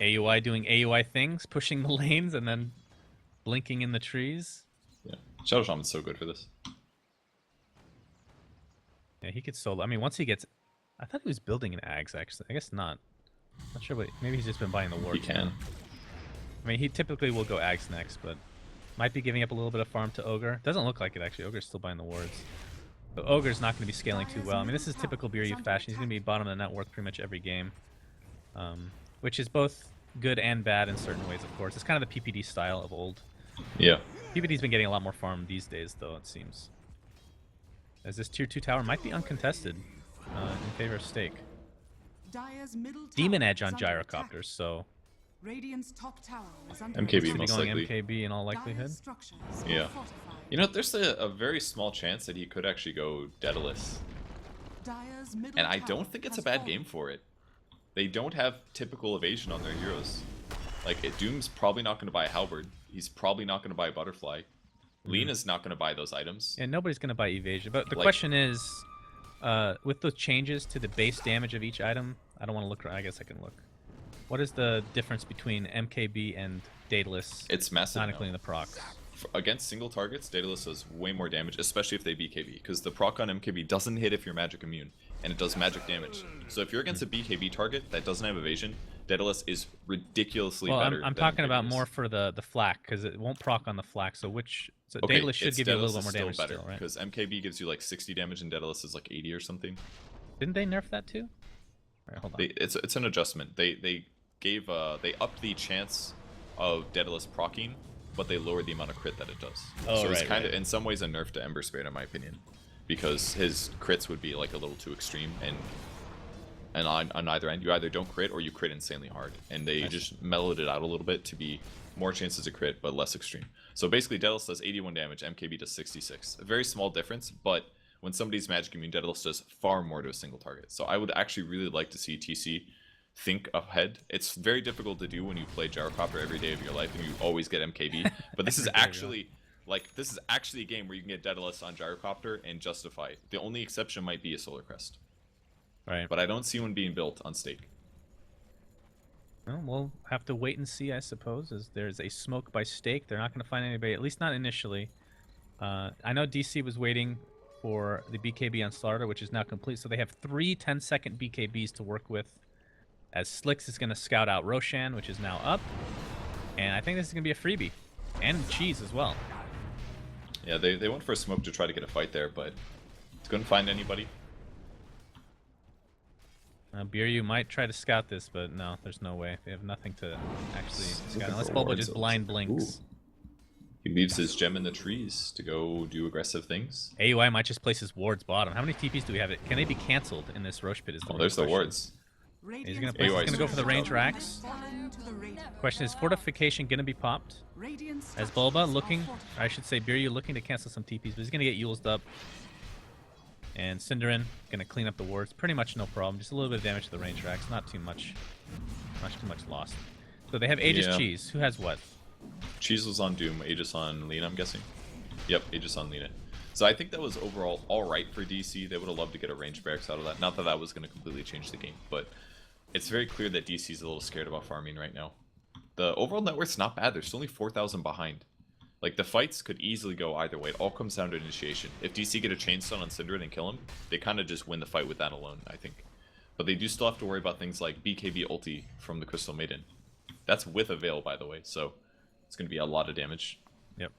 AUI doing AUI things, pushing the lanes, and then blinking in the trees. Yeah, Shadow Shaman's so good for this. Yeah, he could solo. I mean, once he gets... I thought he was building an Ags, actually. I guess not. Not sure what... Maybe he's just been buying the He wards. can. I mean, he typically will go Ags next, but might be giving up a little bit of farm to Ogre. Doesn't look like it, actually. Ogre's still buying the wards. But Ogre's not going to be scaling too well. I mean, this is typical BO3 fashion. He's going to be bottom of the net worth pretty much every game. Which is both good and bad in certain ways, of course. It's kind of the PPD style of old. Yeah. PPD's been getting a lot more farm these days, though, it seems. As this tier 2 tower might be uncontested in favor of Stake. Demon Edge on gyrocopters, so Radiant's top tower is under MKB he's gonna be most going likely. MKB in all likelihood. Yeah. You know, there's a very small chance that he could actually go Daedalus. And I don't think it's a bad game for it. They don't have typical evasion on their heroes. Like, Doom's probably not going to buy a Halberd. He's probably not going to buy a Butterfly. Lena's not going to buy those items. And nobody's going to buy evasion. But the Like- question is, with those changes to the base damage of each item, I don't want to look. I guess I can look. What is the difference between MKB and Daedalus? It's massive Not now. including the procs. Against single targets, Daedalus does way more damage, especially if they BKB, because the proc on MKB doesn't hit if you're magic immune, and it does magic damage. So if you're against a BKB target that doesn't have evasion, Daedalus is ridiculously Well, better. I'm than talking about MKB is. more for the flak, because it won't proc on the flak. So Okay, Daedalus should it's give you a little Daedalus bit more is damage better, still, right? because MKB gives you like 60 damage and Daedalus is like 80 or something. Didn't they nerf that too? All right, hold on. It's an adjustment. They upped the chance of Daedalus proccing but they lower the amount of crit that it does. Oh, so it's right, kind of right. in some ways a nerf to Ember Spirit in my opinion, because his crits would be like a little too extreme, and on either end you either don't crit or you crit insanely hard, and they just mellowed it out a little bit to be more chances to crit but less extreme. So basically Daedalus does 81 damage, MKB does 66. A very small difference, but when somebody's magic immune, Daedalus does far more to a single target. So I would actually really like to see TC think ahead. It's very difficult to do when you play Gyrocopter every day of your life and you always get MKB, but this is actually a game where you can get Daedalus on Gyrocopter and justify it. The only exception might be a Solar Crest. Right. But I don't see one being built on stake. Well, we'll have to wait and see, I suppose, as there's a smoke by stake. They're not going to find anybody, at least not initially. I know DC was waiting for the BKB on Slaughter, which is now complete, so they have 3 10-second BKBs to work with, as Slicks is going to scout out Roshan, which is now up. And I think this is going to be a freebie. And Cheese as well. Yeah, they went for a smoke to try to get a fight there, but couldn't find anybody. Biryu might try to scout this, but no, there's no way. They have nothing to actually scout, unless for Bulba wards just of- blind blinks. Ooh. He leaves his gem in the trees to go do aggressive things. AUI might just place his wards bottom. How many TPs do we have? Can they be cancelled in this Roche pit? Is the Oh, there's the question. wards. He's gonna go for the range racks. Question is, fortification gonna be popped? As Bulba looking, I should say Biryu looking to cancel some TPs, but he's gonna get Yulesed up. And Cinderin gonna clean up the wards. Pretty much no problem. Just a little bit of damage to the range racks. Not too much. Not too much lost. So they have Aegis Yeah. Cheese. Who has what? Cheese was on Doom, Aegis on Lena, I'm guessing. Yep, Aegis on Lena. So I think that was overall alright for DC. They would have loved to get a range barracks out of that. Not that that was going to completely change the game, but it's very clear that DC is a little scared about farming right now. The overall net worth's not bad. They're still only 4,000 behind. Like, the fights could easily go either way. It all comes down to initiation. If DC get a chainstone on Cinderin and kill him, they kind of just win the fight with that alone, I think. But they do still have to worry about things like BKB ulti from the Crystal Maiden. That's with a Veil, by the way, so it's going to be a lot of damage. Yep.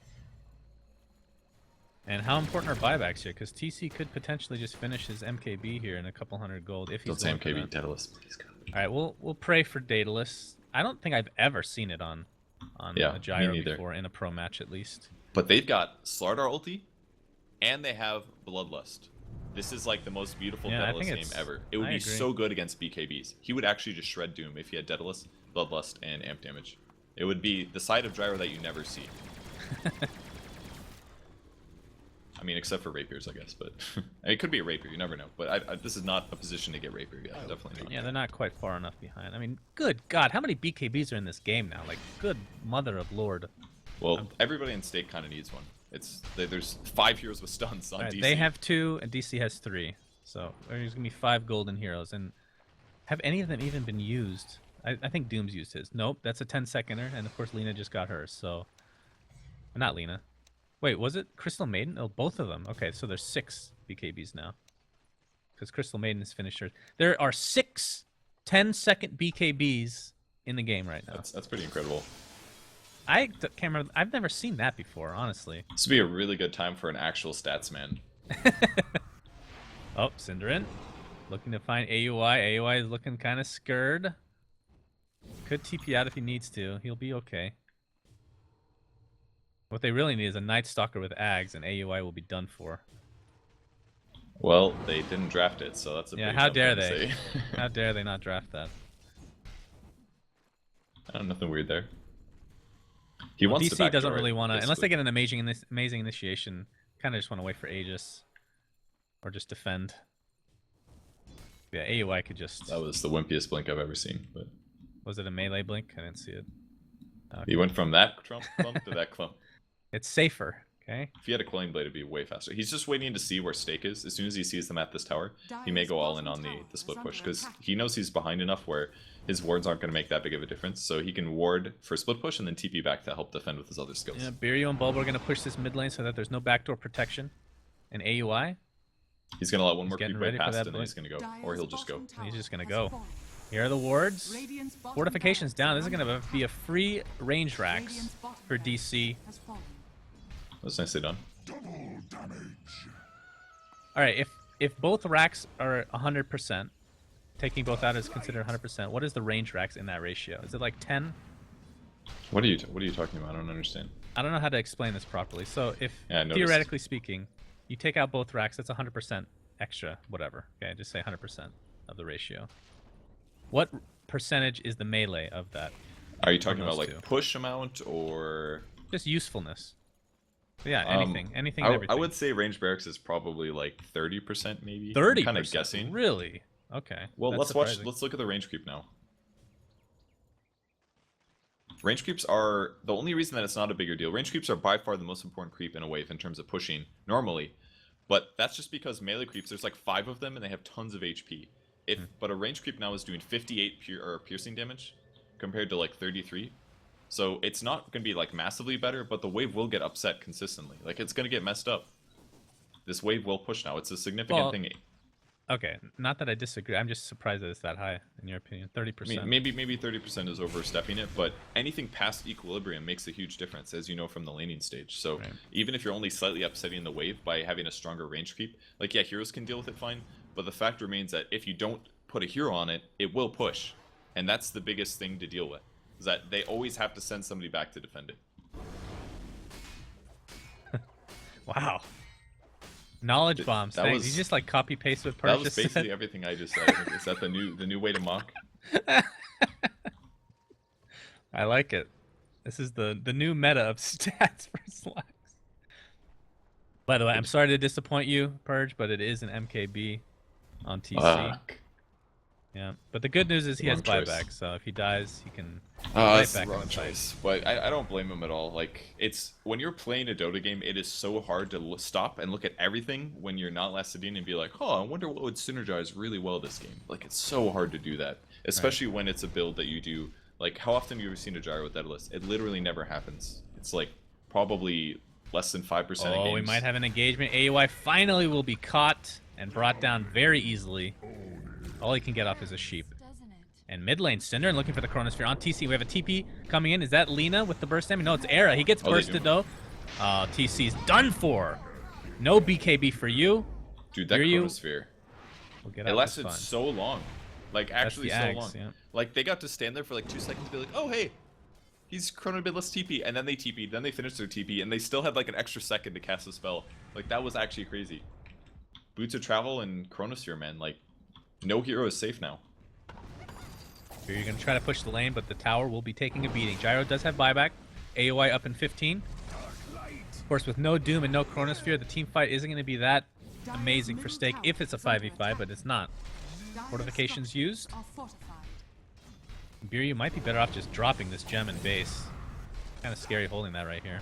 And how important are buybacks here? Because TC could potentially just finish his MKB here in a couple hundred gold if he's Don't say going for MKB, that. Daedalus, please God. All right, we'll pray for Daedalus. I don't think I've ever seen it on Yeah, a gyro me neither. before in a pro match at least. But they've got Slardar ulti, and they have Bloodlust. This is like the most beautiful Yeah, I Daedalus think game it's- ever. It would I be agree. so good against BKBs. He would actually just shred Doom if he had Daedalus, Bloodlust, and Amp damage. It would be the side of gyro that you never see. I mean, except for rapiers, I guess. But I mean, it could be a rapier. You never know. But this is not a position to get rapier yet. Definitely not. Yeah, they're not quite far enough behind. I mean, good God, how many BKBs are in this game now? Like, good mother of Lord. Well, everybody in stake kind of needs one. There's 5 heroes with stuns on All right, DC. they have 2, and DC has 3. So there's gonna be 5 golden heroes, and have any of them even been used? I think Doom's used his. Nope, that's a 10-seconder, and of course Lena just got hers. So, not Lena. Wait, was it Crystal Maiden? Oh, both of them. Okay, so there's 6 BKBs now. Because Crystal Maiden has finished hers. There are 6 10-second BKBs in the game right now. That's pretty incredible. I can't remember. I've never seen that before, honestly. This would be a really good time for an actual stats man. Oh, Cinderin. Looking to find AUI. AUI is looking kind of scared. Could TP out if he needs to. He'll be okay. What they really need is a Night Stalker with Ags, and AUI will be done for. Well, they didn't draft it, so that's a Yeah, pretty how dumb dare thing to they? say. How dare they not draft that? Nothing weird there. He wants to DC backdoor doesn't it, really want to, unless they basically. get an amazing initiation. Kind of just want to wait for Aegis, or just defend. Yeah, AUI could just. That was the wimpiest blink I've ever seen. But Was it a melee blink? I didn't see it. he went from that clump to that clump. It's safer. Okay. If he had a Coiling Blade, it'd be way faster. He's just waiting to see where stake is. As soon as he sees them at this tower, he may go all in on the split push, because he knows he's behind enough where his wards aren't going to make that big of a difference. So he can ward for split push and then TP back to help defend with his other skills. Yeah, Biryu and Bulba are going to push this mid lane so that there's no backdoor protection. And AUI, He's going to let one more getting creep ready wave for past that and then he's going to go. Or he'll just go. he's just going to go. Here are the wards. Fortifications down. This is going to be a free range racks for DC. That's nicely done. All right, if both racks are 100%, taking both out is considered 100%, what is the range racks in that ratio? Is it like 10? What are you talking about? I don't understand. I don't know how to explain this properly. So if Yeah, I noticed. theoretically speaking, you take out both racks, that's 100% extra, whatever. Okay, just say 100% of the ratio. What percentage is the melee of that? Are you talking about those like two? push amount or Just usefulness. Yeah, anything and I everything. would say range barracks is probably like 30% maybe. 30%. I'm kind of guessing. Really? Okay. Well, that's let's surprising. let's look at the range creep now. Range creeps are the only reason that it's not a bigger deal. Range creeps are by far the most important creep in a wave in terms of pushing normally, but that's just because melee creeps, there's like 5 of them and they have tons of HP. But a range creep now is doing 58 piercing damage compared to like 33. So it's not going to be like massively better, but the wave will get upset consistently. Like it's going to get messed up. This wave will push now. It's a significant thing. Okay, not that I disagree. I'm just surprised that it's that high, in your opinion. 30%. I mean, maybe 30% is overstepping it, but anything past equilibrium makes a huge difference, as you know from the laning stage. So even if you're only slightly upsetting the wave by having a stronger range creep, like yeah, heroes can deal with it fine, but the fact remains that if you don't put a hero on it, it will push. And that's the biggest thing to deal with, is that they always have to send somebody back to defend it. Wow. Knowledge bombs. Thanks. You just like copy paste what Purge That was just basically said. everything I just said. Is that the new way to mock? I like it. This is the new meta of stats for slacks. By the way, I'm sorry to disappoint you, Purge, but it is an MKB on TC. Fuck. Yeah, but the good news is he has Wrong choice. buyback, so if he dies, he can That's fight the back wrong in the fight. choice. But I don't blame him at all. Like, it's when you're playing a Dota game, it is so hard to stop and look at everything when you're not Lacedine and be like, oh, I wonder what would synergize really well this game. Like, it's so hard to do that, especially when it's a build that you do. Like, how often have you ever seen a gyro with Daedalus? It literally never happens. It's like probably less than 5% of games. Oh, we might have an engagement. AUI finally will be caught and brought down very easily. All he can get off is a sheep. And mid lane, Cinder looking for the Chronosphere on TC. We have a TP coming in. Is that Lina with the burst damage? No, it's Era. He gets bursted though. TC's done for. No BKB for you. Dude, that Chronosphere. We'll get it lasted so long. Like, actually so long. Yeah. Like, they got to stand there for like 2 seconds and be like, oh, hey, he's Chrono bit, let's TP. And then they TP'd, then they finished their TP, and they still had like an extra second to cast a spell. Like, that was actually crazy. Boots of Travel and Chronosphere, man. Like, no hero is safe now. Here you're going to try to push the lane, but the tower will be taking a beating. Gyro does have buyback. AOI up in 15. Of course, with no Doom and no Chronosphere, the team fight isn't going to be that amazing for Stake if it's a 5v5, but it's not. Fortifications used. Biryu might be better off just dropping this gem in base. Kind of scary holding that right here.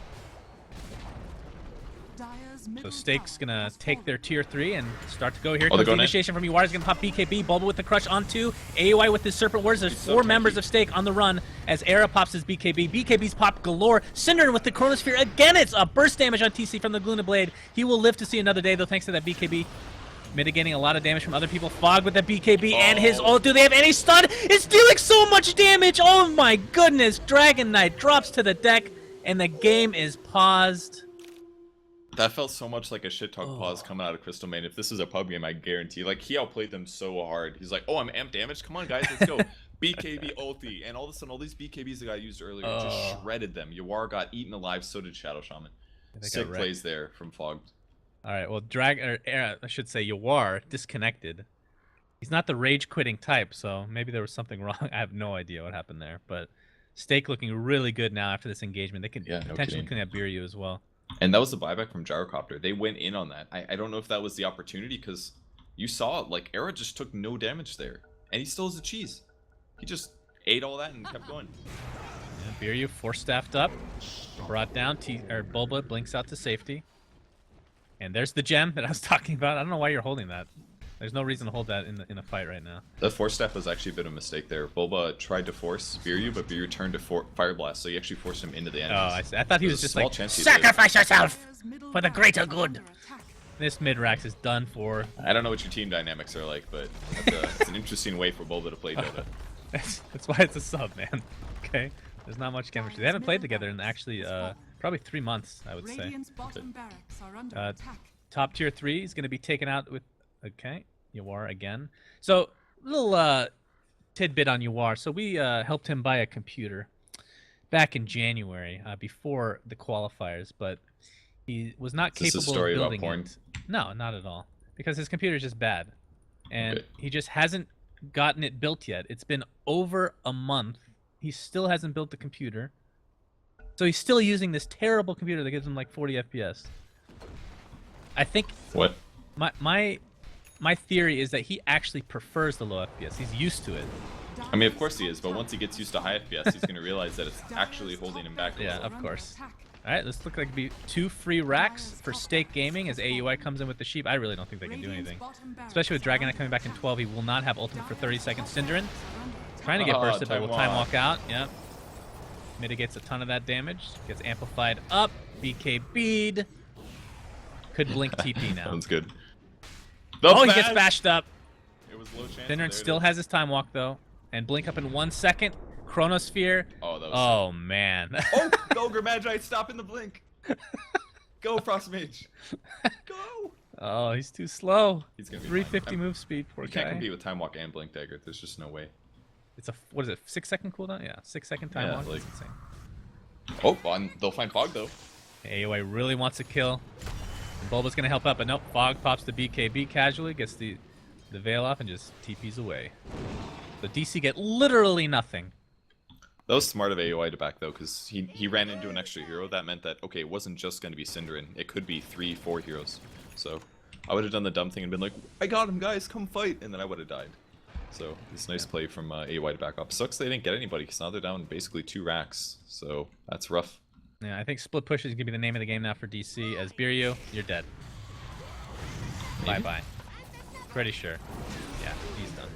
So Stake's gonna take their tier 3 and start to go here. Comes the initiation from Yuara's gonna pop BKB, Bulba with the crush onto AOI with his Serpent Wards. There's 4 members of Stake on the run as Era pops his BKB. BKB's pop galore. Cinder with the Chronosphere again. It's a burst damage on TC from the Gluna Blade. He will live to see another day though, thanks to that BKB. Mitigating a lot of damage from other people. Fog with that BKB and his ult. Do they have any stun? It's dealing so much damage. Oh my goodness. Dragon Knight drops to the deck and the game is paused. That felt so much like a shit talk pause coming out of Crystal Main. If this is a pub game, I guarantee. Like, he outplayed them so hard. He's like, oh, I'm amp damage? Come on, guys, let's go. BKB ulti. And all of a sudden, all these BKBs that got used earlier just shredded them. Yuara got eaten alive, so did Shadow Shaman. Sick plays there from Fogged. All right, well, I should say Yuara disconnected. He's not the rage-quitting type, so maybe there was something wrong. I have no idea what happened there. But Stake looking really good now after this engagement. They can potentially clean up Biryu as well. And that was the buyback from Gyrocopter. They went in on that. I don't know if that was the opportunity, because you saw, like, Era just took no damage there. And he still has a cheese. He just ate all that and kept going. Yeah, Biryu force-staffed up. Brought down. Bulba blinks out to safety. And there's the gem that I was talking about. I don't know why you're holding that. There's no reason to hold that in a fight right now. The force staff was actually a bit of a mistake there. Bulba tried to force Biryu, but Biryu turned to Fire Blast, so he actually forced him into the enemies. Oh, I see. I thought he was just like, sacrifice yourself for the greater good. This mid-rax is done for. I don't know what your team dynamics are like, but it's an interesting way for Bulba to play Dota. That's why it's a sub, man. Okay? There's not much chemistry. They haven't played together in actually probably 3 months, I would say. Top tier 3 is going to be taken out with... Okay, Yuara again. So, little tidbit on Yuara. So we helped him buy a computer back in January, before the qualifiers, but he was not Is this a capable story of about building porn? it. No, not at all. Because his computer is just bad, and Okay. he just hasn't gotten it built yet. It's been over a month. He still hasn't built the computer, so he's still using this terrible computer that gives him like 40 FPS. I think What? my theory is that he actually prefers the low FPS. He's used to it. I mean, of course he is, but once he gets used to high FPS, he's going to realize that it's actually holding him back. a Yeah, little. of course. All right, this looks like it'd be 2 free racks for Stake Gaming as AUI comes in with the sheep. I really don't think they can do anything. Especially with Dragon Knight coming back in 12, he will not have ultimate for 30 seconds. Synderin trying to get bursted, but will time walk out. Yep. Mitigates a ton of that damage. Gets amplified up. BKB'd. Could blink TP now. Sounds good. Oh, he gets bashed up. It was low chance. Synderin still has his time walk, though. And blink up in 1 second. Chronosphere. Oh, that was. Oh, man. Oh, Ogre Magi, stop in the blink. Go, Frost Mage. Go. Oh, he's too slow. He's gonna be 350 fine. move speed. Poor You can't guy. compete with Time Walk and Blink Dagger. There's just no way. It's a, what is it, 6-second cooldown? Yeah, 6-second time Yeah, walk. like- That's insane. Oh, they'll find Fog though. AOA really wants a kill. Bulba's gonna help out, but nope. Fog pops the BKB casually, gets the veil off, and just TPs away. The DC get literally nothing. That was smart of AOI to back though, because he ran into an extra hero. That meant that, okay, it wasn't just going to be Synderin. It could be 3-4 heroes. So I would have done the dumb thing and been like, I got him, guys, come fight, and then I would have died. So it's a nice play from AOI to back up. Sucks they didn't get anybody, because now they're down basically 2 racks. So that's rough. Yeah, I think split push is gonna be the name of the game now for DC. As Biryu, you're dead. Bye Maybe? bye. Pretty sure. Yeah, he's done.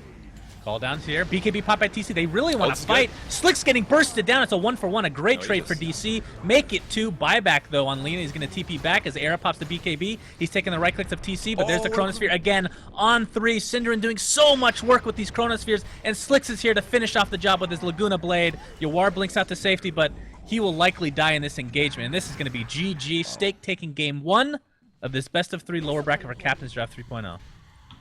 Call down here. BKB pop by TC. They really want it's to good. fight. Slick's getting bursted down. It's a 1-for-1. A great No, he trade for does. DC. Make it 2. Buyback, though, on Lena. He's going to TP back as Era pops the BKB. He's taking the right clicks of TC, but there's the Oh, Chronosphere again on 3. Synderin doing so much work with these Chronospheres, and Slicks is here to finish off the job with his Laguna Blade. Yawar blinks out to safety, but he will likely die in this engagement, and this is going to be GG. Stake taking game 1 of this best-of-3 lower bracket for Captain's Draft 3.0.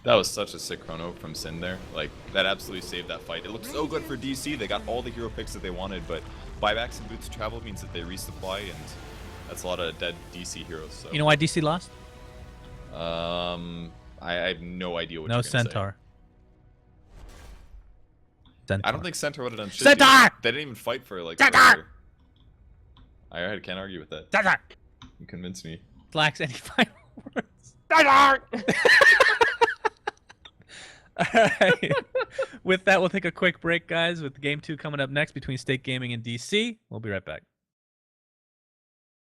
That was such a sick chrono from Sin there. Like, that absolutely saved that fight. It looked so good for DC. They got all the hero picks that they wanted, but buybacks and boots of travel means that they resupply, and that's a lot of dead DC heroes. So. You know why DC lost? I have no idea what No you're gonna Centaur. say. I don't think Centaur would have done shit. Centaur! They didn't even fight for like. Centaur! forever. I can't argue with that. Centaur! You convinced me. Lacks any final words. Centaur! Alright. With that, we'll take a quick break, guys, with game 2 coming up next between Stake Gaming and DC. We'll be right back.